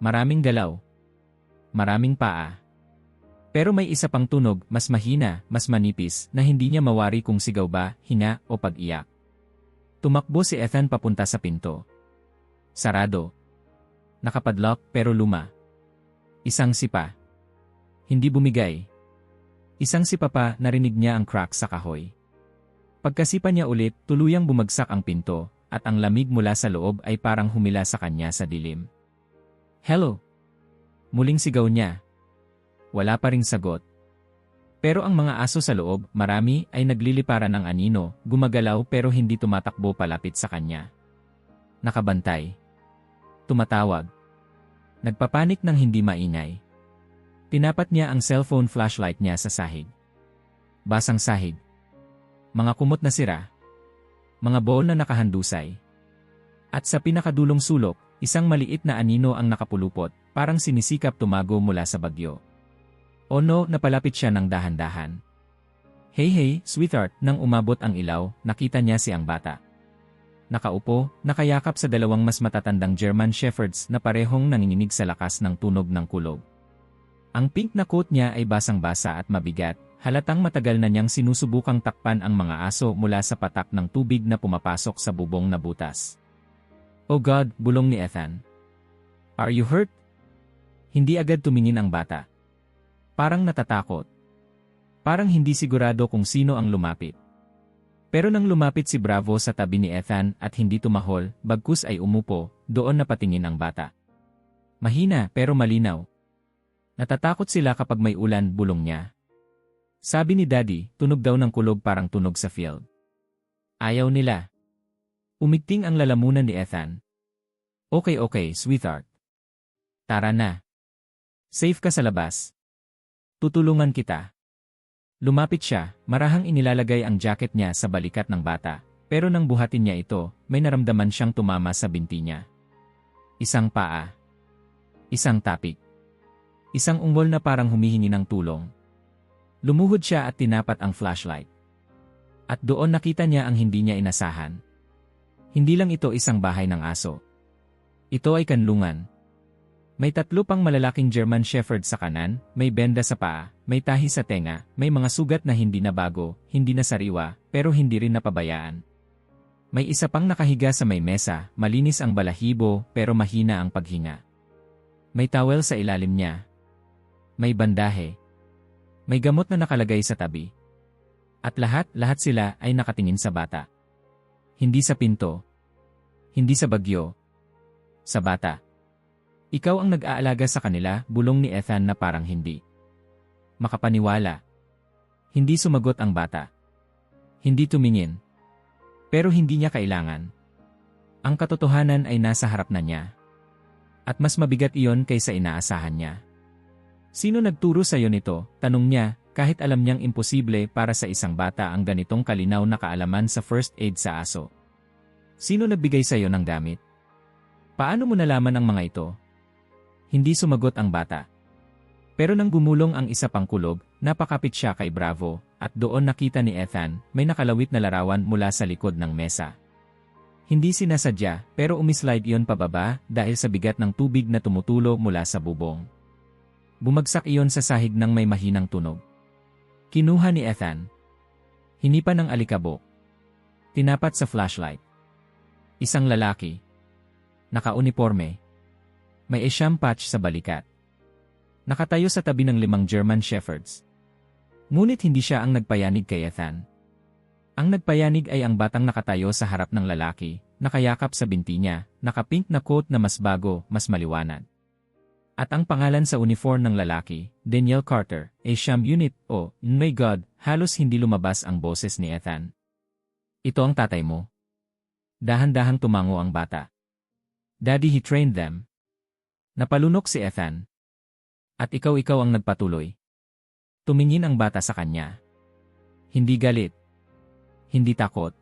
Maraming galaw. Maraming paa. Pero may isa pang tunog, mas mahina, mas manipis, na hindi niya mawari kung sigaw ba, hinga, o pag-iyak. Tumakbo si Ethan papunta sa pinto. Sarado. Nakapadlock pero luma. Isang sipa. Hindi bumigay. Isang sipa pa, narinig niya ang crack sa kahoy. Pagkasipa niya ulit, tuluyang bumagsak ang pinto, at ang lamig mula sa loob ay parang humila sa kanya sa dilim. Hello! Muling sigaw niya. Wala pa ring sagot. Pero ang mga aso sa loob, marami, ay nagliliparan ng anino, gumagalaw pero hindi tumatakbo palapit sa kanya. Nakabantay. Tumatawag. Nagpapanik ng hindi maingay. Tinapat niya ang cellphone flashlight niya sa sahig. Basang sahig. Mga kumot na sira. Mga bowl na nakahandusay. At sa pinakadulong sulok, isang maliit na anino ang nakapulupot, parang sinisikap tumago mula sa bagyo. O no, napalapit siya ng dahan-dahan. Hey, sweetheart, nang umabot ang ilaw, nakita niya si ang bata. Nakaupo, nakayakap sa dalawang mas matatandang German Shepherds na parehong nanginginig sa lakas ng tunog ng kulog. Ang pink na coat niya ay basang-basa at mabigat, halatang matagal na niyang sinusubukang takpan ang mga aso mula sa patak ng tubig na pumapasok sa bubong na butas. Oh God, bulong ni Ethan. Are you hurt? Hindi agad tumingin ang bata. Parang natatakot. Parang hindi sigurado kung sino ang lumapit. Pero nang lumapit si Bravo sa tabi ni Ethan at hindi tumahol, bagkus ay umupo, doon napatingin ang bata. Mahina pero malinaw. Natatakot sila kapag may ulan, bulong niya. Sabi ni Daddy, tunog daw ng kulog parang tunog sa field. Ayaw nila. Umigting ang lalamunan ni Ethan. Okay, sweetheart. Tara na. Safe ka sa labas. Tutulungan kita. Lumapit siya, marahang inilalagay ang jacket niya sa balikat ng bata, pero nang buhatin niya ito, may naramdaman siyang tumama sa binti niya. Isang paa. Isang tapik. Isang ungol na parang humihingi ng tulong. Lumuhod siya at tinapat ang flashlight. At doon nakita niya ang hindi niya inasahan. Hindi lang ito isang bahay ng aso. Ito ay kanlungan. May 3 pang malalaking German Shepherd sa kanan, may benda sa paa, may tahi sa tenga, may mga sugat na hindi na bago, hindi na sariwa, pero hindi rin napabayaan. May isa pang nakahiga sa may mesa, malinis ang balahibo, pero mahina ang paghinga. May towel sa ilalim niya. May bandahe. May gamot na nakalagay sa tabi. At lahat sila ay nakatingin sa bata. Hindi sa pinto. Hindi sa bagyo. Sa bata. Ikaw ang nag-aalaga sa kanila, bulong ni Ethan na parang hindi makapaniwala. Hindi sumagot ang bata. Hindi tumingin. Pero hindi niya kailangan. Ang katotohanan ay nasa harap na niya. At mas mabigat iyon kaysa inaasahan niya. Sino nagturo sa iyo nito? Tanong niya, kahit alam niyang imposible para sa isang bata ang ganitong kalinaw na kaalaman sa first aid sa aso. Sino nagbigay sa iyo ng gamit? Paano mo nalaman ang mga ito? Hindi sumagot ang bata. Pero nang gumulong ang isa pang kulog, napakapit siya kay Bravo, at doon nakita ni Ethan, may nakalawit na larawan mula sa likod ng mesa. Hindi sinasadya, pero umislide iyon pababa dahil sa bigat ng tubig na tumutulo mula sa bubong. Bumagsak iyon sa sahig ng may mahinang tunog. Kinuha ni Ethan. Hinipan ng alikabok. Tinapat sa flashlight. Isang lalaki. Naka-uniforme. May Esham patch sa balikat. Nakatayo sa tabi ng 5 German Shepherds. Ngunit hindi siya ang nagpayanig kay Ethan. Ang nagpayanig ay ang batang nakatayo sa harap ng lalaki, nakayakap sa binti niya, naka-pink na coat na mas bago, mas maliwanag. At ang pangalan sa uniform ng lalaki, Daniel Carter, Esham Unit, oh, my God, halos hindi lumabas ang boses ni Ethan. Ito ang tatay mo. Dahan-dahang tumango ang bata. Daddy, he trained them. Napalunok si Ethan. At ikaw ang nagpatuloy. Tumingin ang bata sa kanya. Hindi galit. Hindi takot.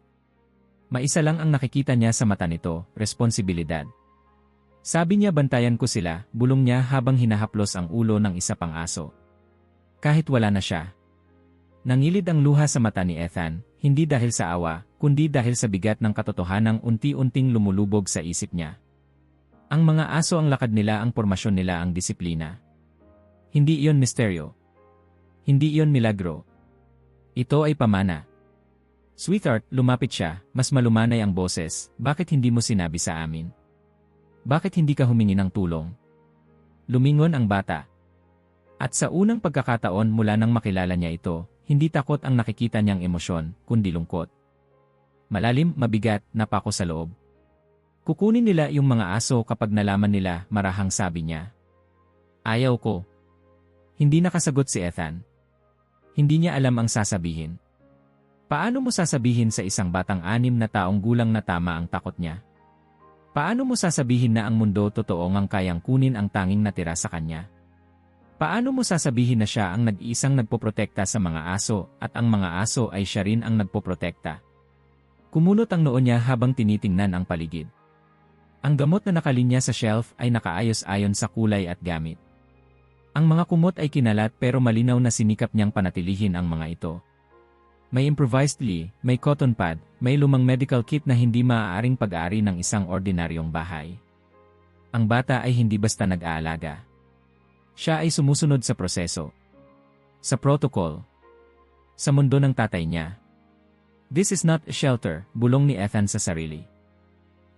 Maisa lang ang nakikita niya sa mata nito, responsibilidad. Sabi niya bantayan ko sila, bulong niya habang hinahaplos ang ulo ng isa pang aso. Kahit wala na siya. Nangilid ang luha sa mata ni Ethan, hindi dahil sa awa, kundi dahil sa bigat ng katotohanang unti-unting lumulubog sa isip niya. Ang mga aso ang lakad nila, ang pormasyon nila, ang disiplina. Hindi iyon misteryo. Hindi iyon milagro. Ito ay pamana. Sweetheart, lumapit siya, mas malumanay ang boses, bakit hindi mo sinabi sa amin? Bakit hindi ka humingi ng tulong? Lumingon ang bata. At sa unang pagkakataon mula nang makilala niya ito, hindi takot ang nakikita niyang emosyon, kundi lungkot. Malalim, mabigat, napako sa loob. Kukunin nila yung mga aso kapag nalaman nila, marahang sabi niya. Ayaw ko. Hindi nakasagot si Ethan. Hindi niya alam ang sasabihin. Paano mo sasabihin sa isang batang 6 na taong gulang na tama ang takot niya? Paano mo sasabihin na ang mundo totoo ngang kayang kunin ang tanging natira sa kanya? Paano mo sasabihin na siya ang nag-iisang nagpoprotekta sa mga aso at ang mga aso ay siya rin ang nagpoprotekta? Kumunot ang noo niya habang tinitingnan ang paligid. Ang gamot na nakalinya sa shelf ay nakaayos ayon sa kulay at gamit. Ang mga kumot ay kinalat pero malinaw na sinikap niyang panatilihin ang mga ito. May improvised lee, may cotton pad, may lumang medical kit na hindi maaaring pag-aari ng isang ordinaryong bahay. Ang bata ay hindi basta nag-aalaga. Siya ay sumusunod sa proseso. Sa protocol. Sa mundo ng tatay niya. This is not a shelter, bulong ni Ethan sa sarili.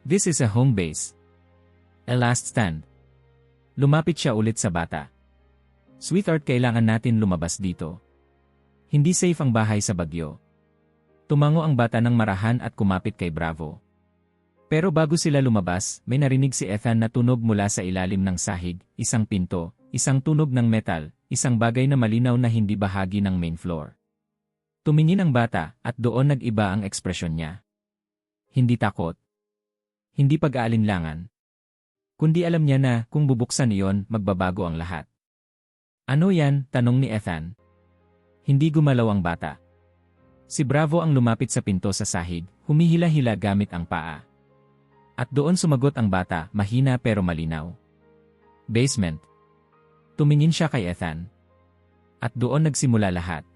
This is a home base. A last stand. Lumapit siya ulit sa bata. Sweetheart, kailangan natin lumabas dito. Hindi safe ang bahay sa bagyo. Tumango ang bata ng marahan at kumapit kay Bravo. Pero bago sila lumabas, may narinig si Ethan na tunog mula sa ilalim ng sahig, isang pinto, isang tunog ng metal, isang bagay na malinaw na hindi bahagi ng main floor. Tumingin ang bata at doon nag-iba ang ekspresyon niya. Hindi takot. Hindi pag-aalinlangan. Kundi alam niya na kung bubuksan iyon, magbabago ang lahat. Ano yan? Tanong ni Ethan. Hindi gumalaw ang bata. Si Bravo ang lumapit sa pinto sa sahig, humihila-hila gamit ang paa. At doon sumagot ang bata, mahina pero malinaw. Basement. Tumingin siya kay Ethan. At doon nagsimula lahat.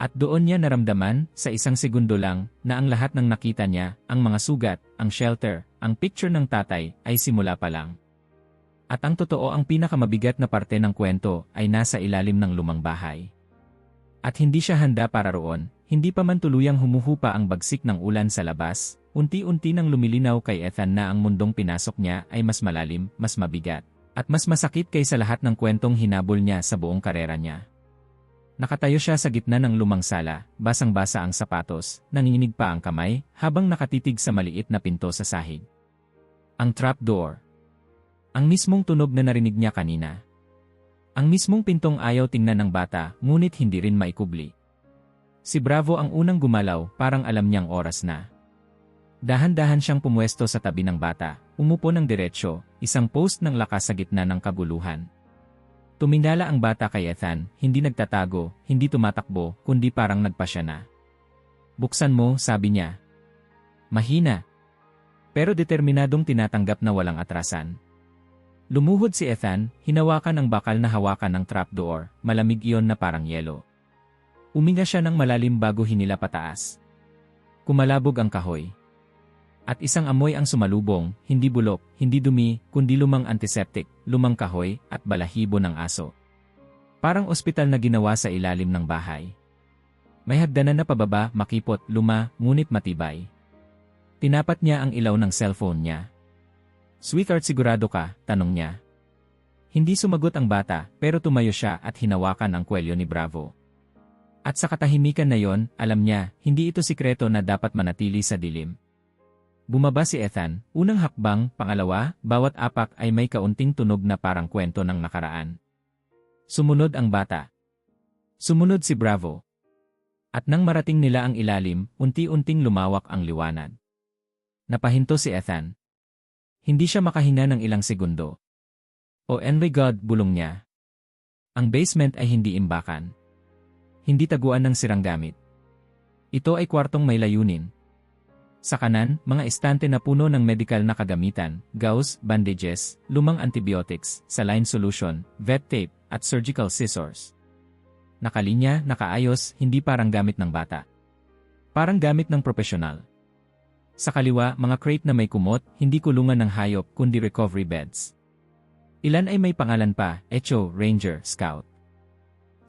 At doon niya naramdaman, sa isang segundo lang, na ang lahat ng nakita niya, ang mga sugat, ang shelter, ang picture ng tatay, ay simula pa lang. At ang totoo, ang pinakamabigat na parte ng kwento ay nasa ilalim ng lumang bahay. At hindi siya handa para roon, hindi pa man tuluyang humuhupa ang bagsik ng ulan sa labas, unti-unti nang lumilinaw kay Ethan na ang mundong pinasok niya ay mas malalim, mas mabigat, at mas masakit kaysa lahat ng kwentong hinabol niya sa buong karera niya. Nakatayo siya sa gitna ng lumang sala, basang-basa ang sapatos, nanginginig pa ang kamay, habang nakatitig sa maliit na pinto sa sahig. Ang trapdoor. Ang mismong tunog na narinig niya kanina. Ang mismong pintong ayaw tingnan ng bata, ngunit hindi rin maikubli. Si Bravo ang unang gumalaw, parang alam niyang oras na. Dahan-dahan siyang pumwesto sa tabi ng bata, umupo ng diretsyo, isang post ng lakas sa gitna ng kabuluhan. Tumingala ang bata kay Ethan, hindi nagtatago, hindi tumatakbo, kundi parang nagpasya na. Buksan mo, sabi niya. Mahina. Pero determinadong tinatanggap na walang atrasan. Lumuhod si Ethan, hinawakan ang bakal na hawakan ng trapdoor, malamig iyon na parang yelo. Uminga siya ng malalim bago hinila pataas. Kumalabog ang kahoy. At isang amoy ang sumalubong, hindi bulok, hindi dumi, kundi lumang antiseptic, lumang kahoy, at balahibo ng aso. Parang ospital na ginawa sa ilalim ng bahay. May hagdanan na pababa, makipot, luma, ngunit matibay. Tinapat niya ang ilaw ng cellphone niya. Sweetheart, sigurado ka? Tanong niya. Hindi sumagot ang bata, pero tumayo siya at hinawakan ang kwelyo ni Bravo. At sa katahimikan na yon, alam niya, hindi ito sikreto na dapat manatili sa dilim. Bumaba si Ethan, unang hakbang, pangalawa, bawat apak ay may kaunting tunog na parang kwento ng nakaraan. Sumunod ang bata. Sumunod si Bravo. At nang marating nila ang ilalim, unti-unting lumawak ang liwanag. Napahinto si Ethan. Hindi siya makahinga ng ilang segundo. Oh my God, bulong niya. Ang basement ay hindi imbakan. Hindi taguan ng sirang gamit. Ito ay kwartong may layunin. Sa kanan, mga estante na puno ng medical na kagamitan, gauze, bandages, lumang antibiotics, saline solution, vet tape, at surgical scissors. Nakalinya, nakaayos, hindi parang gamit ng bata. Parang gamit ng profesional. Sa kaliwa, mga crate na may kumot, hindi kulungan ng hayop kundi recovery beds. Ilan ay may pangalan pa, Echo, Ranger, Scout.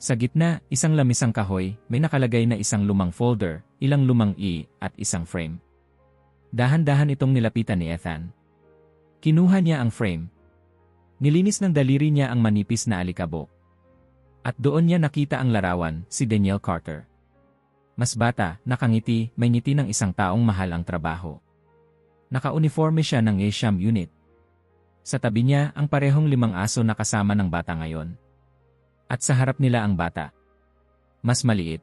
Sa gitna, isang lamisang kahoy, may nakalagay na isang lumang folder, ilang lumang at isang frame. Dahan-dahan itong nilapitan ni Ethan. Kinuha niya ang frame. Nilinis ng daliri niya ang manipis na alikabok. At doon niya nakita ang larawan, si Danielle Carter. Mas bata, nakangiti, may ngiti ng isang taong mahal ang trabaho. Naka-uniforme siya ng ASHAM unit. Sa tabi niya, ang parehong 5 aso na kasama ng bata ngayon. At sa harap nila ang bata. Mas maliit.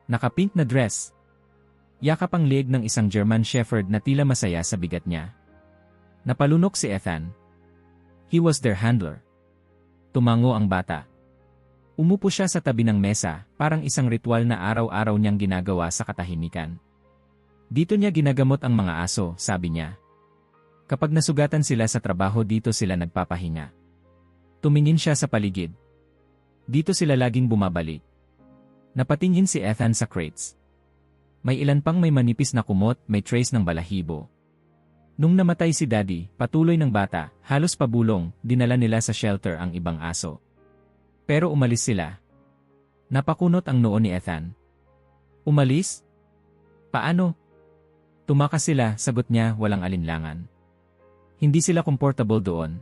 Naka-pink na dress. Yakap ang leeg ng isang German Shepherd na tila masaya sa bigat niya. Napalunok si Ethan. He was their handler. Tumango ang bata. Umupo siya sa tabi ng mesa, parang isang ritual na araw-araw niyang ginagawa sa katahimikan. Dito niya ginagamot ang mga aso, sabi niya. Kapag nasugatan sila sa trabaho, dito sila nagpapahinga. Tumingin siya sa paligid. Dito sila laging bumabalik. Napatingin si Ethan sa crates. May ilan pang may manipis na kumot, may trace ng balahibo. Nung namatay si Daddy, patuloy ng bata, halos pabulong, dinala nila sa shelter ang ibang aso. Pero umalis sila. Napakunot ang noo ni Ethan. Umalis? Paano? Tumakas sila, sagot niya, walang alinlangan. Hindi sila comfortable doon.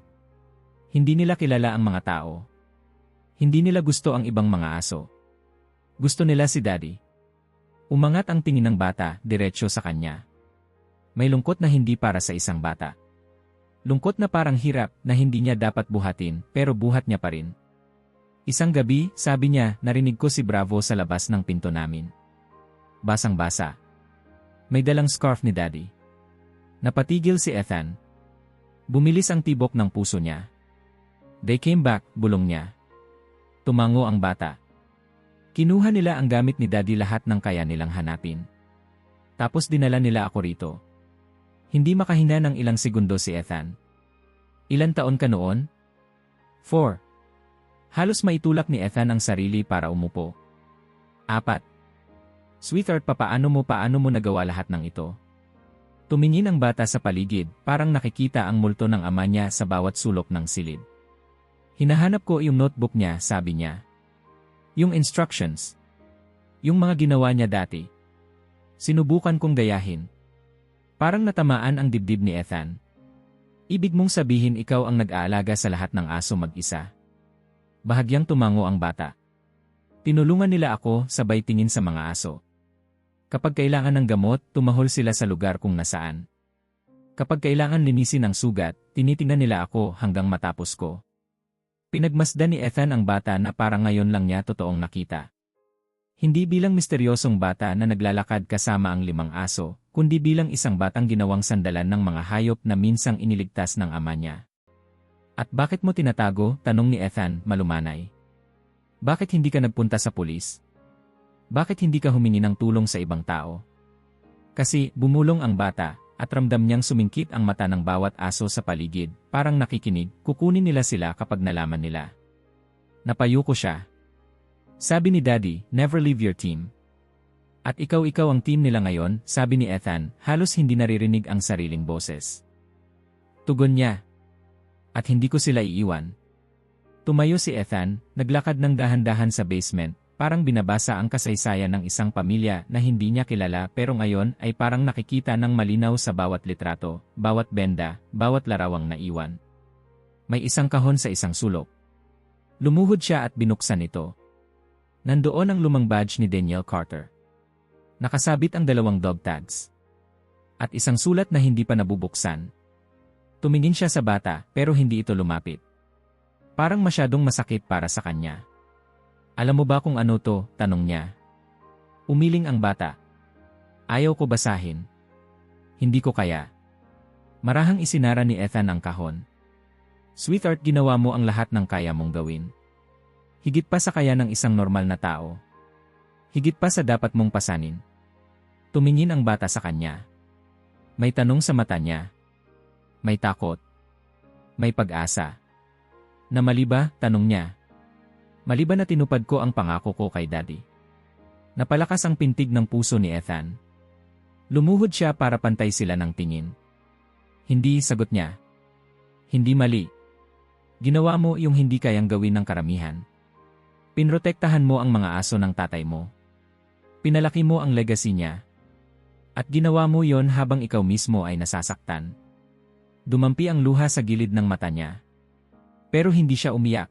Hindi nila kilala ang mga tao. Hindi nila gusto ang ibang mga aso. Gusto nila si Daddy. Umangat ang tingin ng bata, diretsyo sa kanya. May lungkot na hindi para sa isang bata. Lungkot na parang hirap na hindi niya dapat buhatin, pero buhat niya pa rin. Isang gabi, sabi niya, narinig ko si Bravo sa labas ng pinto namin. Basang-basa. May dalang scarf ni Daddy. Napatigil si Ethan. Bumilis ang tibok ng puso niya. They came back, bulong niya. Tumango ang bata. Kinuha nila ang gamit ni Daddy, lahat ng kaya nilang hanapin. Tapos dinala nila ako rito. Hindi makahinga ng ilang segundo si Ethan. Ilan taon ka noon? 4. Halos maitulak ni Ethan ang sarili para umupo. 4. Sweetheart, paano mo nagawa lahat ng ito? Tumingin ang bata sa paligid, parang nakikita ang multo ng ama niya sa bawat sulok ng silid. Hinahanap ko yung notebook niya, sabi niya. Yung instructions. Yung mga ginawa niya dati. Sinubukan kong gayahin. Parang natamaan ang dibdib ni Ethan. Ibig mong sabihin ikaw ang nag-aalaga sa lahat ng aso mag-isa? Bahagyang tumango ang bata. Tinulungan nila ako, sabay tingin sa mga aso. Kapag kailangan ng gamot, tumahol sila sa lugar kung nasaan. Kapag kailangan linisin ang sugat, tinitingnan nila ako hanggang matapos ko. Pinagmasdan ni Ethan ang bata na parang ngayon lang niya totoong nakita. Hindi bilang misteryosong bata na naglalakad kasama ang 5 aso, kundi bilang isang batang ginawang sandalan ng mga hayop na minsang iniligtas ng ama niya. At bakit mo tinatago? Tanong ni Ethan, malumanay. Bakit hindi ka nagpunta sa pulis? Bakit hindi ka humingi ng tulong sa ibang tao? Kasi, bumulong ang bata, at ramdam niyang sumingkit ang mata ng bawat aso sa paligid, parang nakikinig, kukunin nila sila kapag nalaman nila. Napayuko siya. Sabi ni Daddy, never leave your team. At ikaw ang team nila ngayon, sabi ni Ethan, halos hindi naririnig ang sariling boses. Tugon niya. At hindi ko sila iiwan. Tumayo si Ethan, naglakad ng dahan-dahan sa basement, parang binabasa ang kasaysayan ng isang pamilya na hindi niya kilala pero ngayon ay parang nakikita ng malinaw sa bawat litrato, bawat benda, bawat larawang naiwan. May isang kahon sa isang sulok. Lumuhod siya at binuksan ito. Nandoon ang lumang badge ni Danielle Carter. Nakasabit ang 2 dog tags. At isang sulat na hindi pa nabubuksan. Tumingin siya sa bata pero hindi ito lumapit. Parang masyadong masakit para sa kanya. Alam mo ba kung ano to? Tanong niya. Umiling ang bata. Ayaw ko basahin. Hindi ko kaya. Marahang isinara ni Ethan ang kahon. Sweetheart, ginawa mo ang lahat ng kaya mong gawin. Higit pa sa kaya ng isang normal na tao. Higit pa sa dapat mong pasanin. Tumingin ang bata sa kanya. May tanong sa mata niya. May takot. May pag-asa. Na mali ba? Tanong niya. Mali ba na tinupad ko ang pangako ko kay Daddy? Napalakas ang pintig ng puso ni Ethan. Lumuhod siya para pantay sila ng tingin. Hindi, sagot niya. Hindi mali. Ginawa mo yung hindi kayang gawin ng karamihan. Pinrotektahan mo ang mga aso ng tatay mo. Pinalaki mo ang legacy niya. At ginawa mo yon habang ikaw mismo ay nasasaktan. Dumampi ang luha sa gilid ng mata niya. Pero hindi siya umiyak.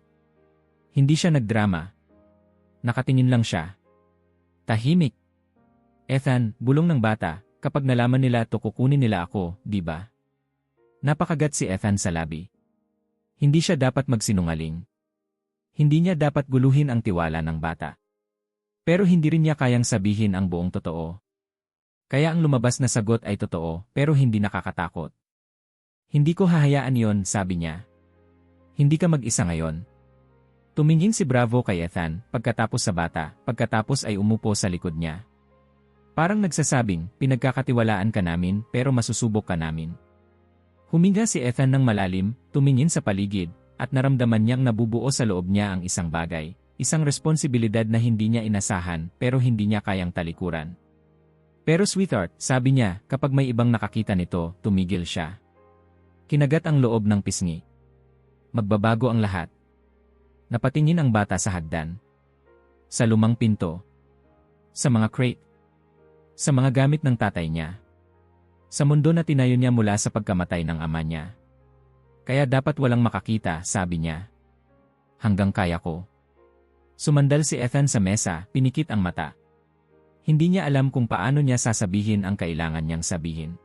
Hindi siya nagdrama. Nakatingin lang siya. Tahimik. Ethan, bulong ng bata, kapag nalaman nila to kukunin nila ako, di ba? Napakagat si Ethan sa labi. Hindi siya dapat magsinungaling. Hindi niya dapat guluhin ang tiwala ng bata. Pero hindi rin niya kayang sabihin ang buong totoo. Kaya ang lumabas na sagot ay totoo, pero hindi nakakatakot. Hindi ko hahayaan yon, sabi niya. Hindi ka mag-isa ngayon. Tumingin si Bravo kay Ethan, pagkatapos sa bata, pagkatapos ay umupo sa likod niya. Parang nagsasabing, pinagkakatiwalaan ka namin, pero masusubok ka namin. Huminga si Ethan ng malalim, tumingin sa paligid, at naramdaman niyang nabubuo sa loob niya ang isang bagay, isang responsibilidad na hindi niya inasahan, pero hindi niya kayang talikuran. Pero sweetheart, sabi niya, kapag may ibang nakakita nito, tumigil siya. Kinagat ang loob ng pisngi. Magbabago ang lahat. Napatingin ang bata sa hagdan. Sa lumang pinto. Sa mga crate. Sa mga gamit ng tatay niya. Sa mundo na tinayo niya mula sa pagkamatay ng ama niya. Kaya dapat walang makakita, sabi niya. Hanggang kaya ko. Sumandal si Ethan sa mesa, pinikit ang mata. Hindi niya alam kung paano niya sasabihin ang kailangan niyang sabihin.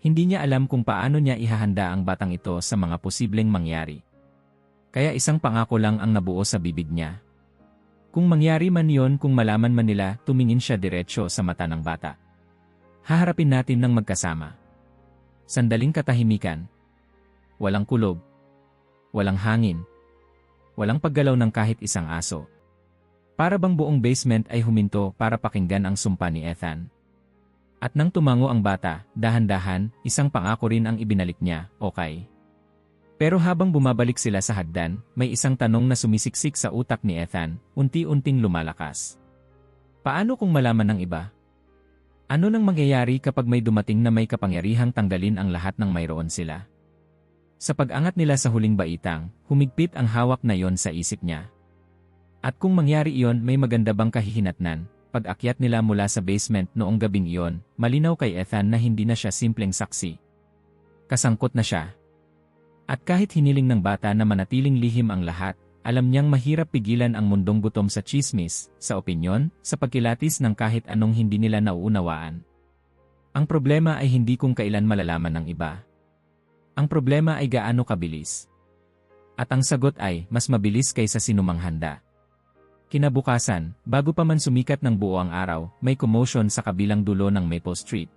Hindi niya alam kung paano niya ihahanda ang batang ito sa mga posibleng mangyari. Kaya isang pangako lang ang nabuo sa bibig niya. Kung mangyari man yon, kung malaman man nila, tumingin siya diretsyo sa mata ng bata. Haharapin natin ng magkasama. Sandaling katahimikan. Walang kulob. Walang hangin. Walang paggalaw ng kahit isang aso. Para bang buong basement ay huminto para pakinggan ang sumpa ni Ethan. At nang tumango ang bata, dahan-dahan, isang pangako rin ang ibinalik niya, okay. Pero habang bumabalik sila sa hagdan, may isang tanong na sumisiksik sa utak ni Ethan, unti-unting lumalakas. Paano kung malaman ng iba? Ano nang mangyayari kapag may dumating na may kapangyarihang tanggalin ang lahat ng mayroon sila? Sa pag-angat nila sa huling baitang, humigpit ang hawak na yon sa isip niya. At kung mangyari iyon, may maganda bang kahihinatnan? Pag-akyat nila mula sa basement noong gabing iyon, malinaw kay Ethan na hindi na siya simpleng saksi. Kasangkot na siya. At kahit hiniling ng bata na manatiling lihim ang lahat, alam niyang mahirap pigilan ang mundong gutom sa tsismis, sa opinyon, sa pagkilatis ng kahit anong hindi nila nauunawaan. Ang problema ay hindi kung kailan malalaman ng iba. Ang problema ay gaano kabilis. At ang sagot ay mas mabilis kaysa sinumang handa. Kinabukasan, bago pa man sumikat ng buo ang araw, may commotion sa kabilang dulo ng Maple Street.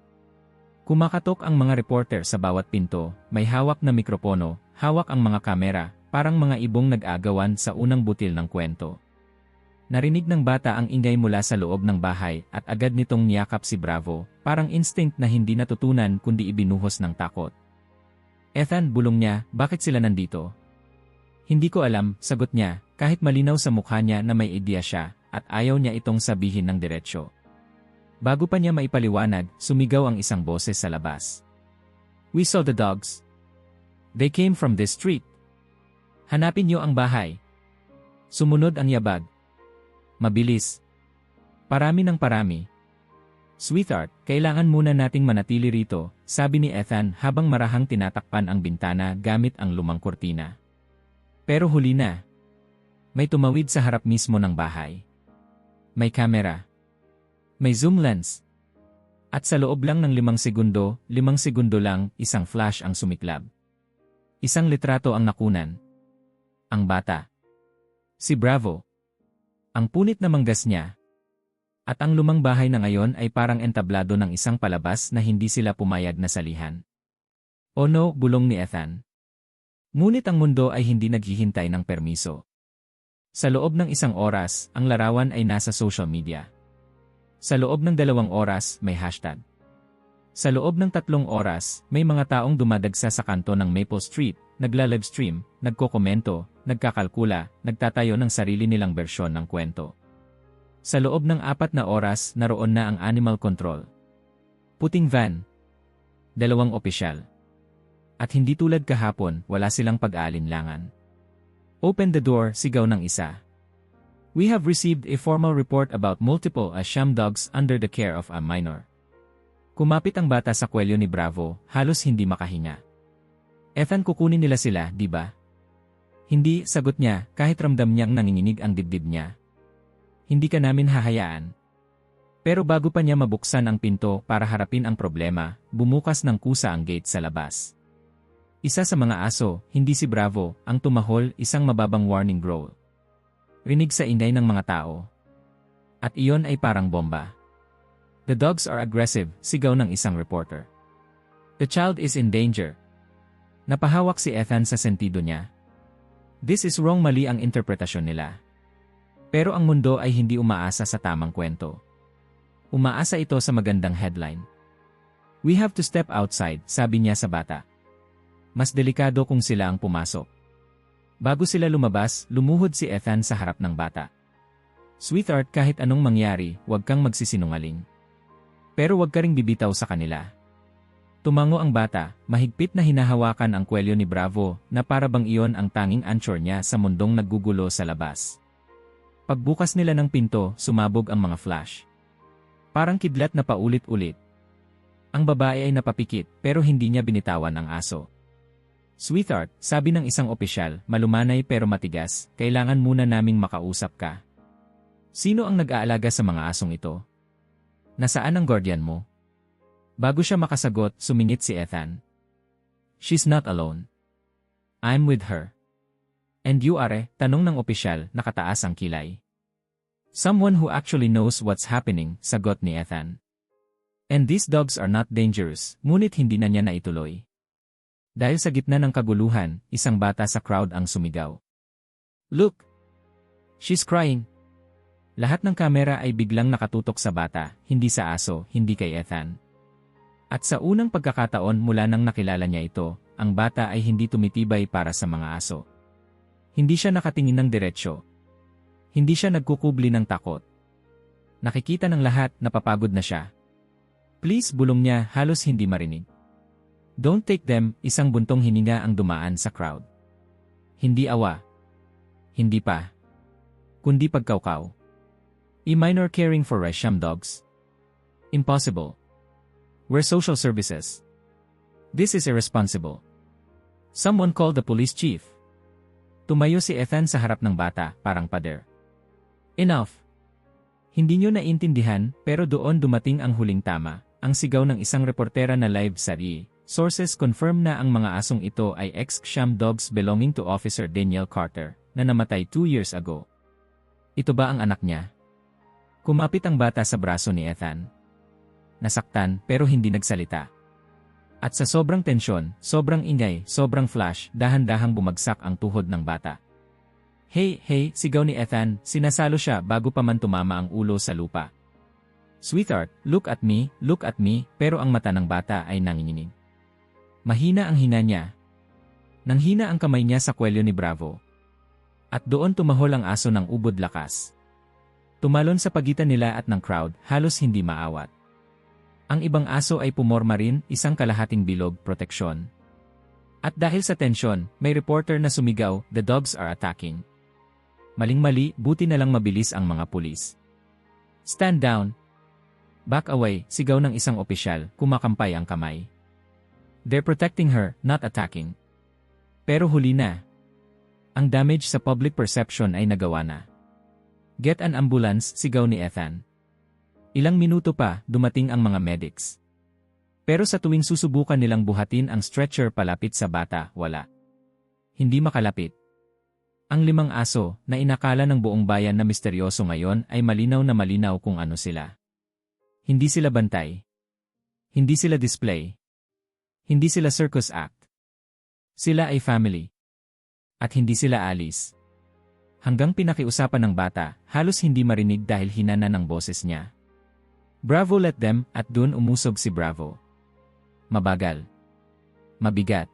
Kumakatok ang mga reporter sa bawat pinto, may hawak na mikropono, hawak ang mga kamera, parang mga ibong nag-aagawan sa unang butil ng kwento. Narinig ng bata ang ingay mula sa loob ng bahay at agad nitong niyakap si Bravo, parang instinct na hindi natutunan kundi ibinuhos ng takot. Ethan, bulong niya, bakit sila nandito? Hindi ko alam, sagot niya, kahit malinaw sa mukha niya na may ideya siya, at ayaw niya itong sabihin ng diretsyo. Bago pa niya maipaliwanag, sumigaw ang isang boses sa labas. We saw the dogs. They came from this street. Hanapin niyo ang bahay. Sumunod ang yabag. Mabilis. Parami ng parami. Sweetheart, kailangan muna nating manatili rito, sabi ni Ethan habang marahang tinatakpan ang bintana gamit ang lumang kurtina. Pero huli na. May tumawid sa harap mismo ng bahay. May kamera. May zoom lens. At sa loob lang ng 5 segundo lang, isang flash ang sumiklab. Isang litrato ang nakunan. Ang bata. Si Bravo. Ang punit na manggas niya. At ang lumang bahay na ngayon ay parang entablado ng isang palabas na hindi sila pumayag na salihan. Oh no, bulong ni Ethan. Ngunit ang mundo ay hindi naghihintay ng permiso. Sa loob ng 1 oras, ang larawan ay nasa social media. Sa loob ng 2 oras, may hashtag. Sa loob ng 3 oras, may mga taong dumadagsa sa kanto ng Maple Street, nagla-livestream, nagkokomento, nagkakalkula, nagtatayo ng sarili nilang bersyon ng kwento. Sa loob ng 4 na oras, naroon na ang animal control. Puting van. 2 opisyal. At hindi tulad kahapon, wala silang pag-aalinlangan. Open the door, sigaw ng isa. We have received a formal report about multiple sham dogs under the care of a minor. Kumapit ang bata sa kwelyo ni Bravo, halos hindi makahinga. Ethan, kukunin nila sila, di ba? Hindi, sagot niya, kahit ramdam niyang nanginginig ang dibdib niya. Hindi ka namin hahayaan. Pero bago pa niya mabuksan ang pinto para harapin ang problema, bumukas ng kusa ang gate sa labas. Isa sa mga aso, hindi si Bravo, ang tumahol, isang mababang warning growl. Rinig sa ingay ng mga tao. At iyon ay parang bomba. The dogs are aggressive, sigaw ng isang reporter. The child is in danger. Napahawak si Ethan sa sentido niya. This is wrong, mali ang interpretasyon nila. Pero ang mundo ay hindi umaasa sa tamang kwento. Umaasa ito sa magandang headline. We have to step outside, sabi niya sa bata. Mas delikado kung sila ang pumasok. Bago sila lumabas, lumuhod si Ethan sa harap ng bata. Sweetheart, kahit anong mangyari, huwag kang magsisinungaling. Pero huwag ka ring bibitaw sa kanila. Tumango ang bata, mahigpit na hinahawakan ang kwelyo ni Bravo na para bang iyon ang tanging anchor niya sa mundong naggugulo sa labas. Pagbukas nila ng pinto, sumabog ang mga flash. Parang kidlat na paulit-ulit. Ang babae ay napapikit pero hindi niya binitawan ang aso. Sweetheart, sabi ng isang opisyal, malumanay pero matigas, kailangan muna naming makausap ka. Sino ang nag-aalaga sa mga asong ito? Nasaan ang guardian mo? Bago siya makasagot, sumingit si Ethan. She's not alone. I'm with her. And you are, tanong ng opisyal, nakataas ang kilay. Someone who actually knows what's happening, sagot ni Ethan. And these dogs are not dangerous, ngunit hindi na niya naituloy. Dahil sa gitna ng kaguluhan, isang bata sa crowd ang sumigaw. Look! She's crying. Lahat ng kamera ay biglang nakatutok sa bata, hindi sa aso, hindi kay Ethan. At sa unang pagkakataon mula nang nakilala niya ito, ang bata ay hindi tumitibay para sa mga aso. Hindi siya nakatingin ng diretsyo. Hindi siya nagkukubli ng takot. Nakikita ng lahat, napapagod na siya. Please, bulong niya, halos hindi marinig. Don't take them, isang buntong hininga ang dumaan sa crowd. Hindi awa. Hindi pa. Kundi pagkaukaw. E-minor caring for sham dogs? Impossible. We're social services. This is irresponsible. Someone call the police chief. Tumayo si Ethan sa harap ng bata, parang pader. Enough. Hindi niyo naintindihan, pero doon dumating ang huling tama. ang sigaw ng isang reportera na live sa RI. Sources confirm na ang mga asong ito ay ex-Sham dogs belonging to Officer Daniel Carter, na namatay 2 years ago. Ito ba ang anak niya? Kumapit ang bata sa braso ni Ethan. Nasaktan pero hindi nagsalita. At sa sobrang tensyon, sobrang ingay, sobrang flash, dahan-dahang bumagsak ang tuhod ng bata. Hey, hey, sigaw ni Ethan, sinasalo siya bago pa man tumama ang ulo sa lupa. Sweetheart, look at me, pero ang mata ng bata ay nanginginig. Mahina ang hina niya. Nanghina ang kamay niya sa kwelyo ni Bravo. At doon tumahol ang aso ng ubod lakas. Tumalon sa pagitan nila at ng crowd, halos hindi maawat. Ang ibang aso ay pumorma rin, isang kalahating bilog, proteksyon. At dahil sa tensyon, may reporter na sumigaw, the dogs are attacking. Maling-mali, buti na lang mabilis ang mga pulis. Stand down. Back away, sigaw ng isang opisyal, kumakampay ang kamay. They're protecting her, not attacking. Pero huli na. Ang damage sa public perception ay nagawa na. Get an ambulance, sigaw ni Ethan. Ilang minuto pa, dumating ang mga medics. Pero sa tuwing susubukan nilang buhatin ang stretcher palapit sa bata, wala. Hindi makalapit. Ang 5 aso, na inakala ng buong bayan na misteryoso ngayon ay malinaw na malinaw kung ano sila. Hindi sila bantay. Hindi sila display. Hindi sila circus act. Sila ay family. At hindi sila alis. Hanggang pinakiusapan ng bata, halos hindi marinig dahil hinana ng boses niya. Bravo, let them, at dun umusog si Bravo. Mabagal. Mabigat.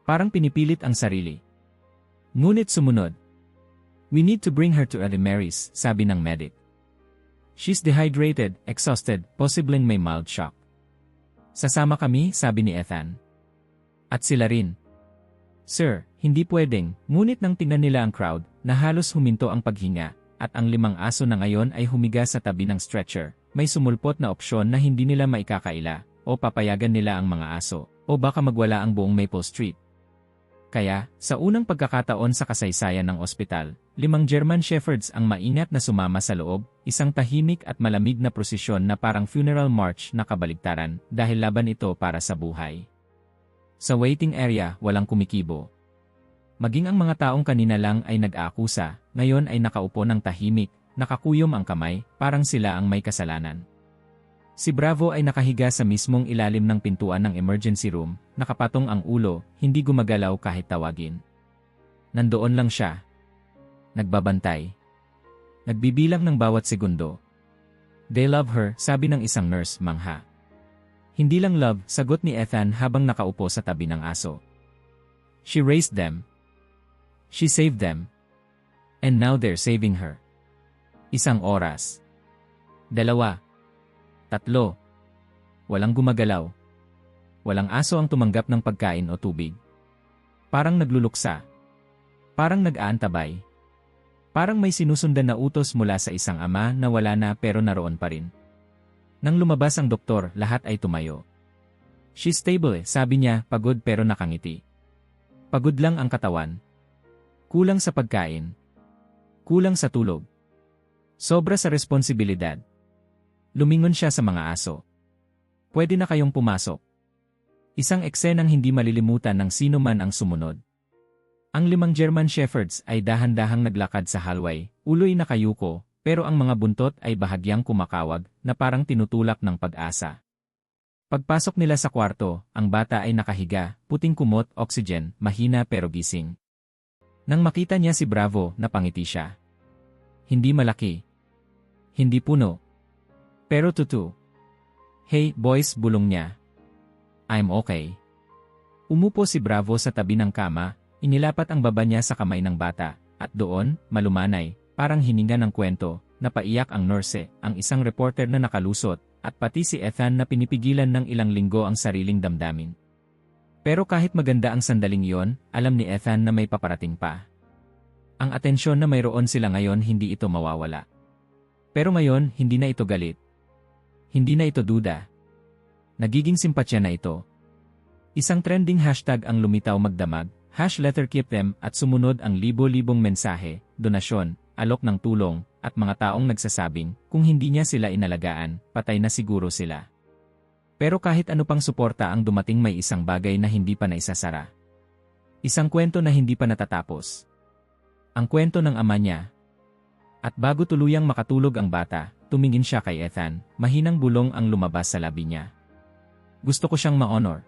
Parang pinipilit ang sarili. Ngunit sumunod. We need to bring her to St. Mary's, sabi ng medic. She's dehydrated, exhausted, posibleng may mild shock. Sasama kami, sabi ni Ethan. At sila rin. Sir, hindi pwedeng, ngunit nang tingnan nila ang crowd, na halos huminto ang paghinga, at ang 5 aso na ngayon ay humiga sa tabi ng stretcher, may sumulpot na opsyon na hindi nila maikakaila, o papayagan nila ang mga aso, o baka magwala ang buong Maple Street. Kaya, sa unang pagkakataon sa kasaysayan ng ospital, 5 German Shepherds ang maingat na sumama sa loob, isang tahimik at malamig na prosesyon na parang funeral march na kabaligtaran dahil laban ito para sa buhay. Sa waiting area, walang kumikibo. Maging ang mga taong kanina lang ay nag-aakusa, ngayon ay nakaupo ng tahimik, nakakuyom ang kamay, parang sila ang may kasalanan. Si Bravo ay nakahiga sa mismong ilalim ng pintuan ng emergency room, nakapatong ang ulo, hindi gumagalaw kahit tawagin. Nandoon lang siya. Nagbabantay. Nagbibilang ng bawat segundo. They love her, sabi ng isang nurse, mangha. Hindi lang love, sagot ni Ethan habang nakaupo sa tabi ng aso. She raised them. She saved them. And now they're saving her. 1 oras. 2. 3. Walang gumagalaw. Walang aso ang tumanggap ng pagkain o tubig. Parang nagluluksa. Parang nag-aantabay. Parang may sinusundan na utos mula sa isang ama na wala na pero naroon pa rin. Nang lumabas ang doktor, lahat ay tumayo. She's stable, sabi niya, pagod pero nakangiti. Pagod lang ang katawan. Kulang sa pagkain. Kulang sa tulog. Sobra sa responsibilidad. Lumingon siya sa mga aso. Pwede na kayong pumasok. Isang eksenang hindi malilimutan ng sino man ang sumunod. Ang 5 German Shepherds ay dahan-dahang naglakad sa hallway, uloy nakayuko, pero ang mga buntot ay bahagyang kumakawag na parang tinutulak ng pag-asa. Pagpasok nila sa kwarto, ang bata ay nakahiga, puting kumot, oxygen, mahina pero gising. Nang makita niya si Bravo, napangiti siya. Hindi malaki. Hindi puno. Pero tutu. Hey, boys, bulong niya. I'm okay. Umupo si Bravo sa tabi ng kama, inilapat ang baba niya sa kamay ng bata, at doon, malumanay, parang hininga ng kwento, napaiyak ang nurse, ang isang reporter na nakalusot, at pati si Ethan na pinipigilan ng ilang linggo ang sariling damdamin. Pero kahit maganda ang sandaling iyon, alam ni Ethan na may paparating pa. Ang atensyon na mayroon sila ngayon hindi ito mawawala. Pero ngayon, hindi na ito galit. Hindi na ito duda. Nagiging simpatya na ito. Isang trending hashtag ang lumitaw magdamag, #LetHerKeepThem at sumunod ang libo-libong mensahe, donasyon, alok ng tulong, at mga taong nagsasabing, kung hindi niya sila inalagaan, patay na siguro sila. Pero kahit ano pang suporta ang dumating, may isang bagay na hindi pa naisasara. Isang kwento na hindi pa natatapos. Ang kwento ng ama niya. At bago tuluyang makatulog ang bata, tumingin siya kay Ethan, mahinang bulong ang lumabas sa labi niya. Gusto ko siyang ma-honor.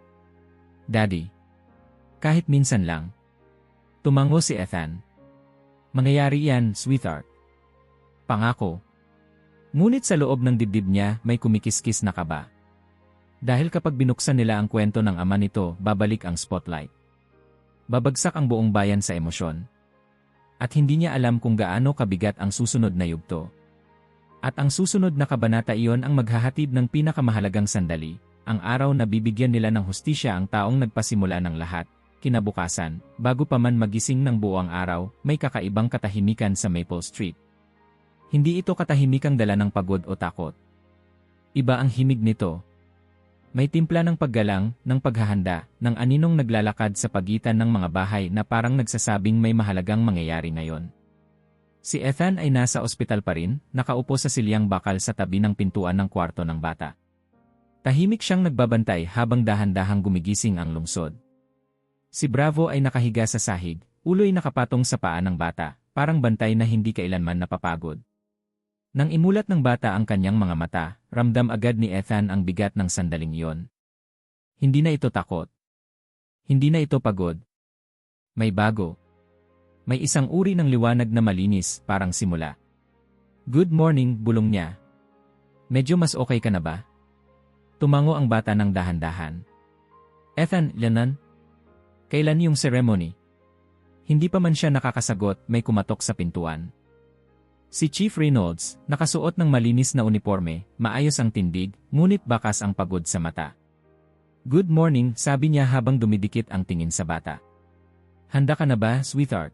Daddy. Kahit minsan lang. Tumango si Ethan. Mangyayari yan, sweetheart. Pangako. Ngunit sa loob ng dibdib niya may kumikiskis na kaba. Dahil kapag binuksan nila ang kwento ng ama nito, babalik ang spotlight. Babagsak ang buong bayan sa emosyon. At hindi niya alam kung gaano kabigat ang susunod na yugto. At ang susunod na kabanata, iyon ang maghahatid ng pinakamahalagang sandali, ang araw na bibigyan nila ng hustisya ang taong nagpasimula ng lahat. Kinabukasan, bago pa man magising ng buong araw, may kakaibang katahimikan sa Maple Street. Hindi ito katahimikang dala ng pagod o takot. Iba ang himig nito. May timpla ng paggalang, ng paghahanda, ng aninong naglalakad sa pagitan ng mga bahay na parang nagsasabing may mahalagang mangyayari ngayon. Si Ethan ay nasa ospital pa rin, nakaupo sa silyang bakal sa tabi ng pintuan ng kwarto ng bata. Tahimik siyang nagbabantay habang dahan-dahang gumigising ang lungsod. Si Bravo ay nakahiga sa sahig, ulo'y nakapatong sa paa ng bata, parang bantay na hindi kailanman napapagod. Nang imulat ng bata ang kanyang mga mata, ramdam agad ni Ethan ang bigat ng sandaling iyon. Hindi na ito takot. Hindi na ito pagod. May bago. May isang uri ng liwanag na malinis, parang simula. Good morning, bulong niya. Medyo mas okay ka na ba? Tumango ang bata ng dahan-dahan. Ethan, Lenan? Kailan yung ceremony? Hindi pa man siya nakakasagot, may kumatok sa pintuan. Si Chief Reynolds, nakasuot ng malinis na uniforme, maayos ang tindig, ngunit bakas ang pagod sa mata. Good morning, sabi niya habang dumidikit ang tingin sa bata. Handa ka na ba, sweetheart?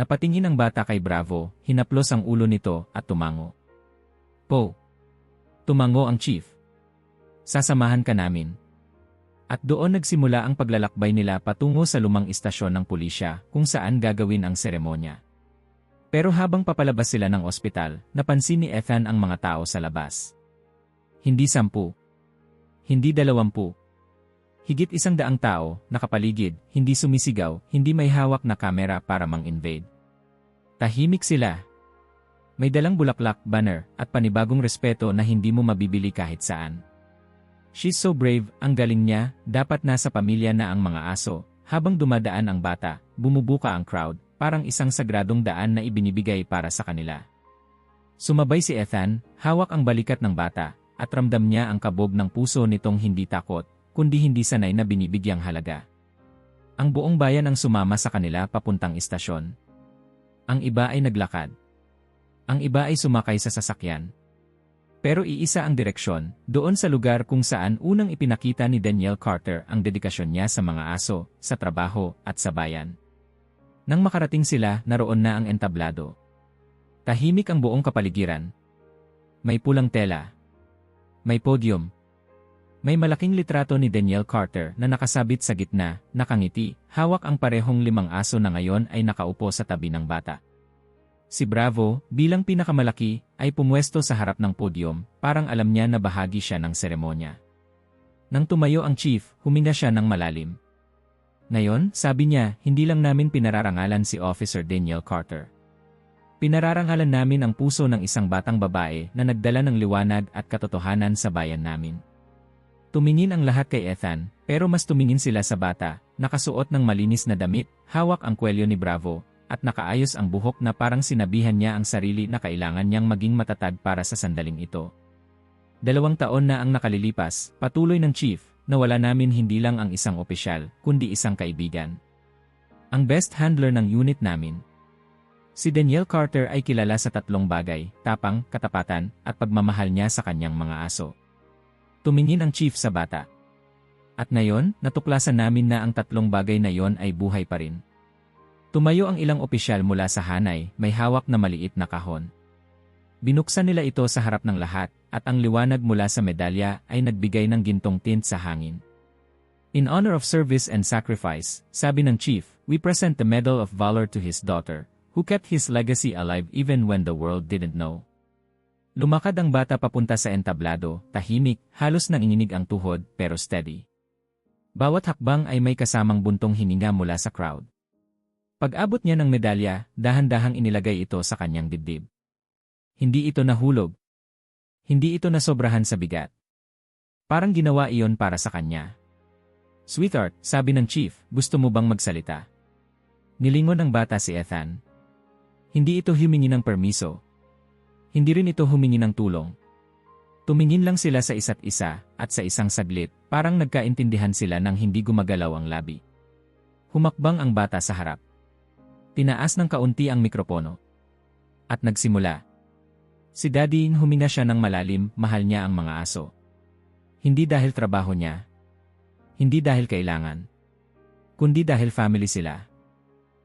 Napatingin ang bata kay Bravo, hinaplos ang ulo nito at tumango. Po. Tumango ang chief. Sasamahan ka namin. At doon nagsimula ang paglalakbay nila patungo sa lumang istasyon ng pulisya kung saan gagawin ang seremonya. Pero habang papalabas sila ng ospital, napansin ni Ethan ang mga tao sa labas. Hindi 10. Hindi 20. Higit 100 tao, nakapaligid, hindi sumisigaw, hindi may hawak na kamera para mang-invade. Tahimik sila. May dalang bulaklak, banner, at panibagong respeto na hindi mo mabibili kahit saan. She's so brave, ang galing niya, dapat nasa pamilya na ang mga aso. Habang dumadaan ang bata, bumubuka ang crowd, parang isang sagradong daan na ibinibigay para sa kanila. Sumabay si Ethan, hawak ang balikat ng bata, at ramdam niya ang kabog ng puso nitong hindi takot, kundi hindi sanay na binibigyang halaga. Ang buong bayan ang sumama sa kanila papuntang istasyon. Ang iba ay naglakad. Ang iba ay sumakay sa sasakyan. Pero iisa ang direksyon, doon sa lugar kung saan unang ipinakita ni Danielle Carter ang dedikasyon niya sa mga aso, sa trabaho, at sa bayan. Nang makarating sila, naroon na ang entablado. Tahimik ang buong kapaligiran. May pulang tela. May podium. May malaking litrato ni Danielle Carter na nakasabit sa gitna, nakangiti, hawak ang parehong 5 aso na ngayon ay nakaupo sa tabi ng bata. Si Bravo, bilang pinakamalaki, ay pumwesto sa harap ng podium, parang alam niya na bahagi siya ng seremonya. Nang tumayo ang chief, huminga siya ng malalim. Ngayon, sabi niya, hindi lang namin pinararangalan si Officer Danielle Carter. Pinararangalan namin ang puso ng isang batang babae na nagdala ng liwanag at katotohanan sa bayan namin. Tumingin ang lahat kay Ethan, pero mas tumingin sila sa bata, nakasuot ng malinis na damit, hawak ang kwelyo ni Bravo, at nakaayos ang buhok na parang sinabihan niya ang sarili na kailangan niyang maging matatag para sa sandaling ito. 2 taon na ang nakalilipas, patuloy ng chief, na wala namin hindi lang ang isang opisyal, kundi isang kaibigan. Ang best handler ng unit namin. Si Danielle Carter ay kilala sa 3 bagay, tapang, katapatan, at pagmamahal niya sa kanyang mga aso. Tumingin ang chief sa bata. At ngayon, natuklasan namin na ang 3 bagay na yon ay buhay pa rin. Tumayo ang ilang opisyal mula sa hanay, may hawak na maliit na kahon. Binuksan nila ito sa harap ng lahat, at ang liwanag mula sa medalya ay nagbigay ng gintong tint sa hangin. In honor of service and sacrifice, sabi ng chief, we present the Medal of Valor to his daughter, who kept his legacy alive even when the world didn't know. Lumakad ang bata papunta sa entablado, tahimik, halos nanginginig ang tuhod, pero steady. Bawat hakbang ay may kasamang buntong hininga mula sa crowd. Pag-abot niya ng medalya, dahan-dahang inilagay ito sa kanyang dibdib. Hindi ito nahulog. Hindi ito nasobrahan sa bigat. Parang ginawa iyon para sa kanya. "Sweetheart," sabi ng chief, "gusto mo bang magsalita?" Nilingon ng bata si Ethan. Hindi ito humingi ng permiso. Hindi rin ito humingi ng tulong. Tumingin lang sila sa isa't isa, at sa isang saglit, parang nagkaintindihan sila nang hindi gumagalaw ang labi. Humakbang ang bata sa harap. Tinaas ng kaunti ang mikropono. At nagsimula. Si Daddy, huminga siya ng malalim, mahal niya ang mga aso. Hindi dahil trabaho niya. Hindi dahil kailangan. Kundi dahil family sila.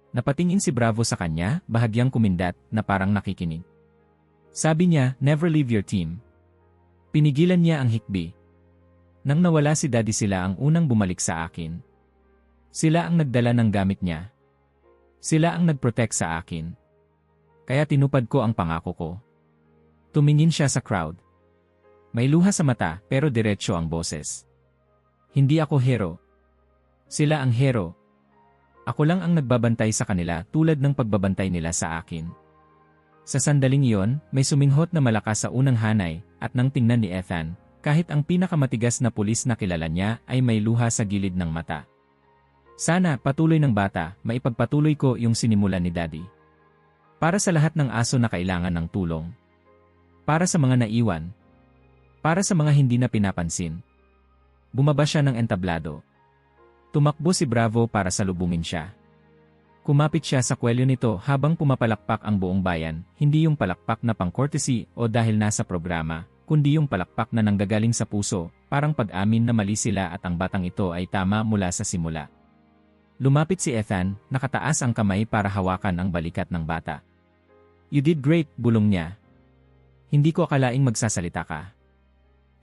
Napatingin si Bravo sa kanya, bahagyang kumindat, na parang nakikinig. Sabi niya, "Never leave your team." Pinigilan niya ang hikbi. Nang nawala si Daddy, sila ang unang bumalik sa akin. Sila ang nagdala ng gamit niya. Sila ang nag-protect sa akin. Kaya tinupad ko ang pangako ko. Tumingin siya sa crowd. May luha sa mata, pero diretso ang boses. Hindi ako hero. Sila ang hero. Ako lang ang nagbabantay sa kanila tulad ng pagbabantay nila sa akin. Sa sandaling iyon, may suminghot na malakas sa unang hanay, at nang tingnan ni Ethan, kahit ang pinakamatigas na pulis na kilala niya ay may luha sa gilid ng mata. Sana, patuloy ng bata, maipagpatuloy ko yung sinimulan ni Daddy. Para sa lahat ng aso na kailangan ng tulong. Para sa mga naiwan. Para sa mga hindi na pinapansin. Bumaba siya ng entablado. Tumakbo si Bravo para salubungin siya. Kumapit siya sa kwelyo nito habang pumapalakpak ang buong bayan, hindi yung palakpak na pang-courtesy o dahil nasa programa, kundi yung palakpak na nanggagaling sa puso, parang pag-amin na mali sila at ang batang ito ay tama mula sa simula. Lumapit si Ethan, nakataas ang kamay para hawakan ang balikat ng bata. "You did great," bulong niya. "Hindi ko akalaing magsasalita ka."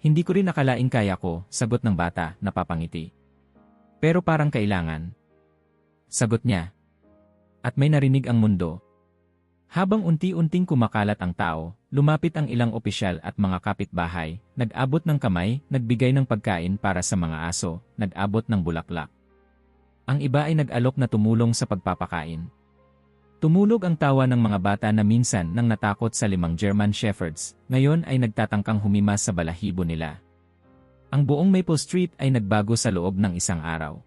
"Hindi ko rin akalaing kaya ko," sagot ng bata, napapangiti. "Pero parang kailangan." Sagot niya. At may narinig ang mundo. Habang unti-unting kumakalat ang tao, lumapit ang ilang opisyal at mga kapitbahay, nag-abot ng kamay, nagbigay ng pagkain para sa mga aso, nag-abot ng bulaklak. Ang iba ay nag-alok na tumulong sa pagpapakain. Tumulog ang tawa ng mga bata na minsan nang natakot sa 5 German Shepherds, ngayon ay nagtatangkang humimas sa balahibo nila. Ang buong Maple Street ay nagbago sa loob ng isang araw.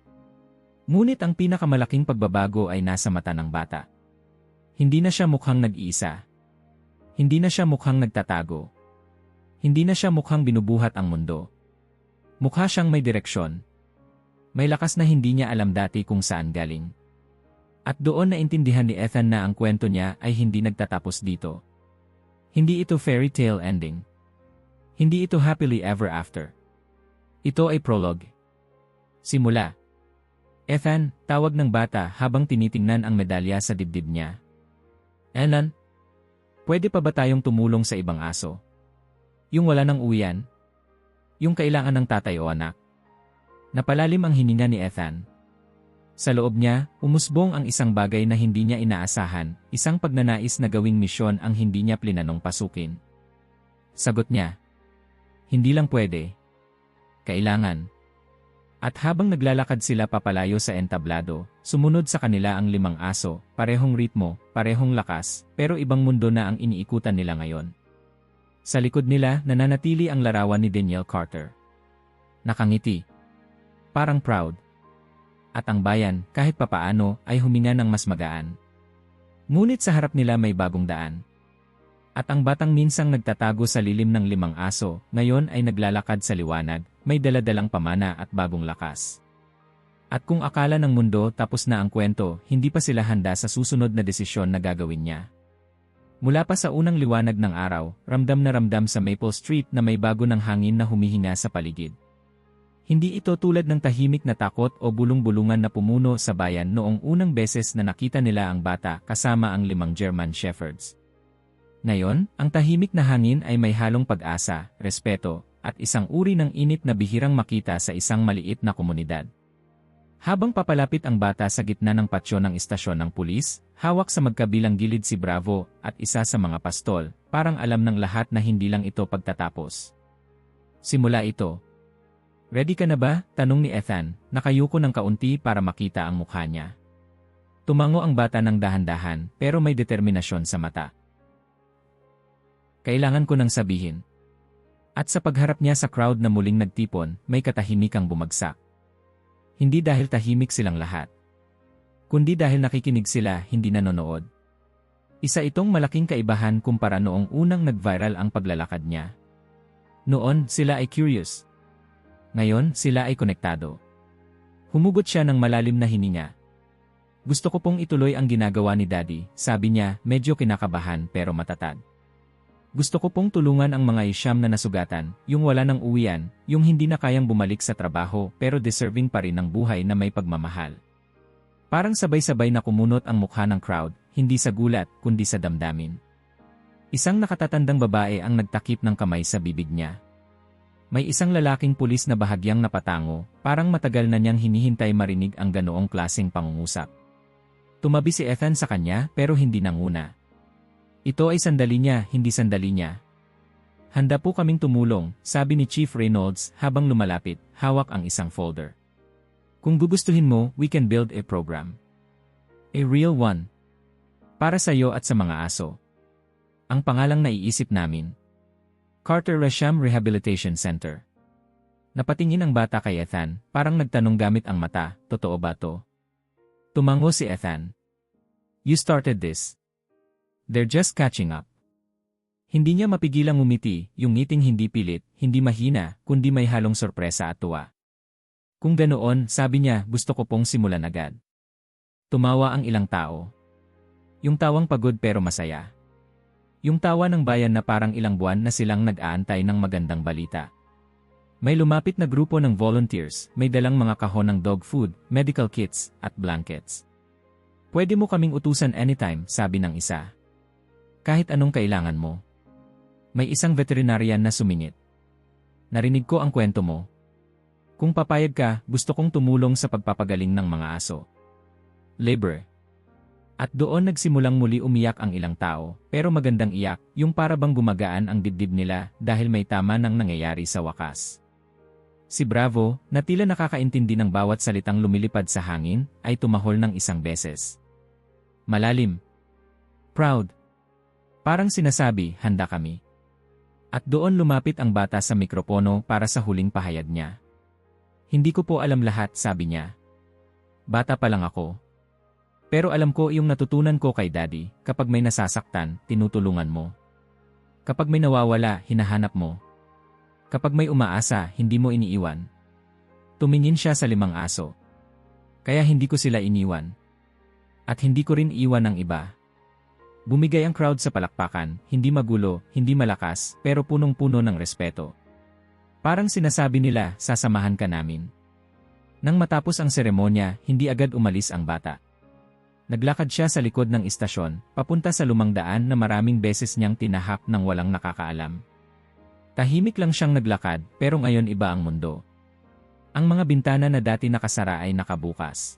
Ngunit ang pinakamalaking pagbabago ay nasa mata ng bata. Hindi na siya mukhang nag-iisa. Hindi na siya mukhang nagtatago. Hindi na siya mukhang binubuhat ang mundo. Mukha siyang may direksyon. May lakas na hindi niya alam dati kung saan galing. At doon naintindihan ni Ethan na ang kwento niya ay hindi nagtatapos dito. Hindi ito fairy tale ending. Hindi ito happily ever after. Ito ay prologue. Simula. "Ethan," tawag ng bata habang tinitingnan ang medalya sa dibdib niya. "Elan, pwede pa ba tayong tumulong sa ibang aso? Yung wala ng uwian? Yung kailangan ng tatay o anak?" Napalalim ang hininga ni Ethan. Sa loob niya, umusbong ang isang bagay na hindi niya inaasahan, isang pagnanais na gawing misyon ang hindi niya plinanong pasukin. Sagot niya. "Hindi lang pwede. Kailangan." At habang naglalakad sila papalayo sa entablado, sumunod sa kanila ang 5 aso, parehong ritmo, parehong lakas, pero ibang mundo na ang iniikutan nila ngayon. Sa likod nila, nananatili ang larawan ni Danielle Carter. Nakangiti. Parang proud. At ang bayan, kahit papaano, ay huminga ng mas magaan. Ngunit sa harap nila may bagong daan. At ang batang minsang nagtatago sa lilim ng 5 aso, ngayon ay naglalakad sa liwanag, may daladalang pamana at bagong lakas. At kung akala ng mundo tapos na ang kwento, hindi pa sila handa sa susunod na desisyon na gagawin niya. Mula pa sa unang liwanag ng araw, ramdam na ramdam sa Maple Street na may bago ng hangin na humihinga sa paligid. Hindi ito tulad ng tahimik na takot o bulong-bulungan na pumuno sa bayan noong unang beses na nakita nila ang bata kasama ang 5 German Shepherds. Ngayon, ang tahimik na hangin ay may halong pag-asa, respeto, at isang uri ng init na bihirang makita sa isang maliit na komunidad. Habang papalapit ang bata sa gitna ng patsyo ng istasyon ng pulis, hawak sa magkabilang gilid si Bravo at isa sa mga pastol, parang alam ng lahat na hindi lang ito pagtatapos. Simula ito. Ready ka na ba? Tanong ni Ethan, nakayuko ng kaunti para makita ang mukha niya. Tumango ang bata ng dahan-dahan pero may determinasyon sa mata. Kailangan ko nang sabihin. At sa pagharap niya sa crowd na muling nagtipon, may katahimikang bumagsak. Hindi dahil tahimik silang lahat. Kundi dahil nakikinig sila, hindi nanonood. Isa itong malaking kaibahan kumpara noong unang nag-viral ang paglalakad niya. Noon, sila ay curious. Ngayon, sila ay konektado. Humugot siya ng malalim na hininga. Gusto ko pong ituloy ang ginagawa ni Daddy, sabi niya, medyo kinakabahan pero matatag. Gusto ko pong tulungan ang mga isyam na nasugatan, yung wala ng uwian, yung hindi na kayang bumalik sa trabaho pero deserving pa rin ng buhay na may pagmamahal. Parang sabay-sabay na kumunot ang mukha ng crowd, hindi sa gulat, kundi sa damdamin. Isang nakatatandang babae ang nagtakip ng kamay sa bibig niya. May isang lalaking pulis na bahagyang napatango, parang matagal na niyang hinihintay marinig ang ganoong klaseng pangungusap. Tumabi si Ethan sa kanya pero hindi nanguna. Ito ay sandali niya, hindi sandali niya. Handa po kaming tumulong, sabi ni Chief Reynolds habang lumalapit, hawak ang isang folder. Kung gugustuhin mo, we can build a program. A real one. Para sa iyo at sa mga aso. Ang pangalang naiisip namin. Carter Resham Rehabilitation Center. Napatingin ang bata kay Ethan, parang nagtanong gamit ang mata, totoo ba to? Tumango si Ethan. You started this. They're just catching up. Hindi niya mapigilang umiti, yung ngiting hindi pilit, hindi mahina, kundi may halong sorpresa at tuwa. Kung ganoon, sabi niya, gusto ko pong simulan agad. Tumawa ang ilang tao. Yung tawang pagod pero masaya. Yung tawa ng bayan na parang ilang buwan na silang nag-aantay ng magandang balita. May lumapit na grupo ng volunteers, may dalang mga kahon ng dog food, medical kits, at blankets. Pwede mo kaming utusan anytime, sabi ng isa. Kahit anong kailangan mo. May isang veterinarian na sumingit. Narinig ko ang kwento mo. Kung papayag ka, gusto kong tumulong sa pagpapagaling ng mga aso. Labor. At doon nagsimulang muli umiyak ang ilang tao, pero magandang iyak, yung para bang gumagaan ang dibdib nila dahil may tama nang nangyayari sa wakas. Si Bravo, na tila nakakaintindi ng bawat salitang lumilipad sa hangin, ay tumahol ng isang beses. Malalim. Proud. Parang sinasabi, handa kami. At doon lumapit ang bata sa mikropono para sa huling pahayag niya. Hindi ko po alam lahat, sabi niya. Bata pa lang ako. Pero alam ko yung natutunan ko kay Daddy, kapag may nasasaktan, tinutulungan mo. Kapag may nawawala, hinahanap mo. Kapag may umaasa, hindi mo iniiwan. Tumingin siya sa 5 aso. Kaya hindi ko sila iniwan. At hindi ko rin iwan ng iba. Bumigay ang crowd sa palakpakan, hindi magulo, hindi malakas, pero punong-puno ng respeto. Parang sinasabi nila, sasamahan ka namin. Nang matapos ang seremonya, hindi agad umalis ang bata. Naglakad siya sa likod ng istasyon, papunta sa lumang daan na maraming beses niyang tinahak ng walang nakakaalam. Tahimik lang siyang naglakad, pero ngayon iba ang mundo. Ang mga bintana na dati nakasara ay nakabukas.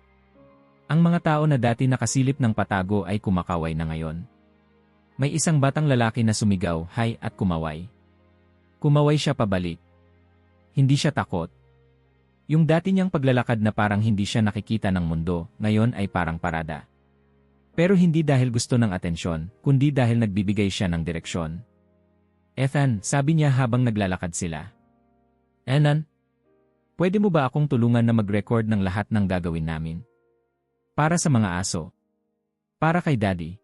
Ang mga tao na dati nakasilip ng patago ay kumakaway na ngayon. May isang batang lalaki na sumigaw, "Hi," at kumaway. Kumaway siya pabalik. Hindi siya takot. Yung dati niyang paglalakad na parang hindi siya nakikita ng mundo, ngayon ay parang parada. Pero hindi dahil gusto ng atensyon, kundi dahil nagbibigay siya ng direksyon. Ethan, sabi niya habang naglalakad sila. Enan, pwede mo ba akong tulungan na mag-record ng lahat ng gagawin namin? Para sa mga aso. Para kay Daddy.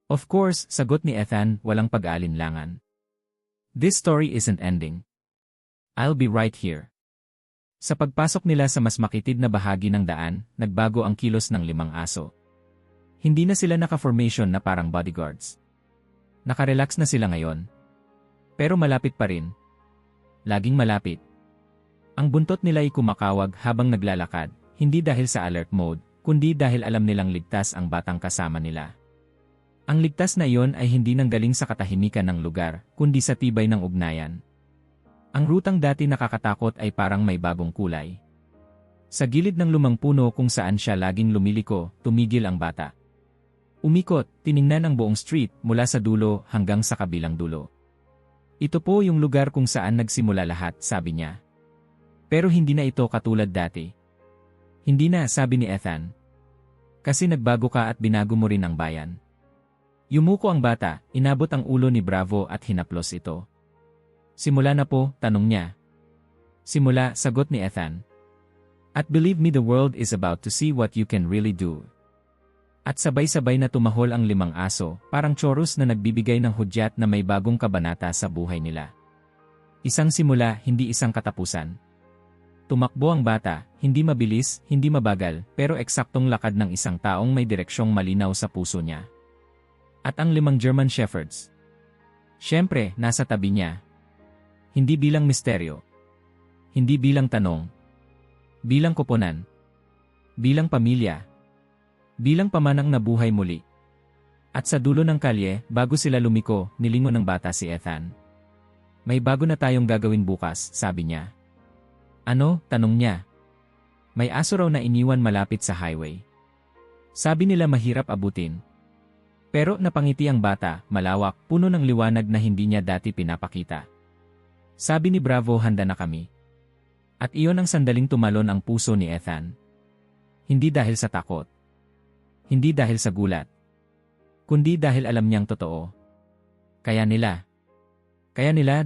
Of course, sagot ni Ethan, walang pag-aalinlangan. This story isn't ending. I'll be right here. Sa pagpasok nila sa mas makitid na bahagi ng daan, nagbago ang kilos ng 5 aso. Hindi na sila naka-formation na parang bodyguards. Nakarelax na sila ngayon. Pero malapit pa rin. Laging malapit. Ang buntot nila ay kumakawag habang naglalakad, hindi dahil sa alert mode, kundi dahil alam nilang ligtas ang batang kasama nila. Ang ligtas na iyon ay hindi nanggaling sa katahimikan ng lugar, kundi sa tibay ng ugnayan. Ang rutang dati nakakatakot ay parang may bagong kulay. Sa gilid ng lumang puno kung saan siya laging lumiliko, tumigil ang bata. Umikot, tiningnan ang buong street mula sa dulo hanggang sa kabilang dulo. Ito po yung lugar kung saan nagsimula lahat, sabi niya. Pero hindi na ito katulad dati. Hindi na, sabi ni Ethan. Kasi nagbago ka at binago mo rin ang bayan. Yumuko ang bata, inabot ang ulo ni Bravo at hinaplos ito. Simula na po, tanong niya. Simula, sagot ni Ethan. At believe me, the world is about to see what you can really do. At sabay-sabay na tumahol ang 5 aso, parang chorus na nagbibigay ng hudyat na may bagong kabanata sa buhay nila. Isang simula, hindi isang katapusan. Tumakbo ang bata, hindi mabilis, hindi mabagal, pero eksaktong lakad ng isang taong may direksyong malinaw sa puso niya. At ang 5 German Shepherds. Siyempre, nasa tabi niya. Hindi bilang misteryo. Hindi bilang tanong. Bilang koponan. Bilang pamilya. Bilang pamanang nabuhay muli. At sa dulo ng kalye, bago sila lumiko, nilingon ng bata si Ethan. May bago na tayong gagawin bukas, sabi niya. Ano? Tanong niya. May aso raw na iniwan malapit sa highway. Sabi nila mahirap abutin. Pero napangiti ang bata, malawak, puno ng liwanag na hindi niya dati pinapakita. Sabi ni Bravo, handa na kami. At iyon ang sandaling tumalon ang puso ni Ethan. Hindi dahil sa takot. Hindi dahil sa gulat. Kundi dahil alam niyang totoo. Kaya nila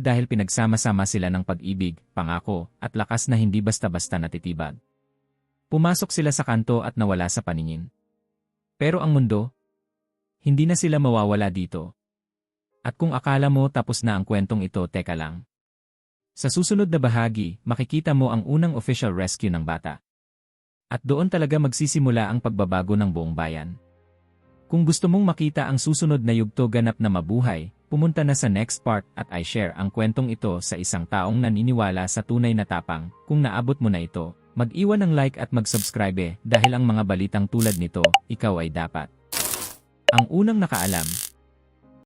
dahil pinagsama-sama sila ng pag-ibig, pangako, at lakas na hindi basta-basta natitibag. Pumasok sila sa kanto at nawala sa paningin. Pero ang mundo, hindi na sila mawawala dito. At kung akala mo tapos na ang kwentong ito, teka lang. Sa susunod na bahagi, makikita mo ang unang official rescue ng bata. At doon talaga magsisimula ang pagbabago ng buong bayan. Kung gusto mong makita ang susunod na yugto ganap na mabuhay, pumunta na sa next part at i-share ang kwentong ito sa isang taong naniniwala sa tunay na tapang. Kung naabot mo na ito, mag-iwan ng like at mag-subscribe dahil ang mga balitang tulad nito, ikaw ay dapat. Ang unang nakaalam.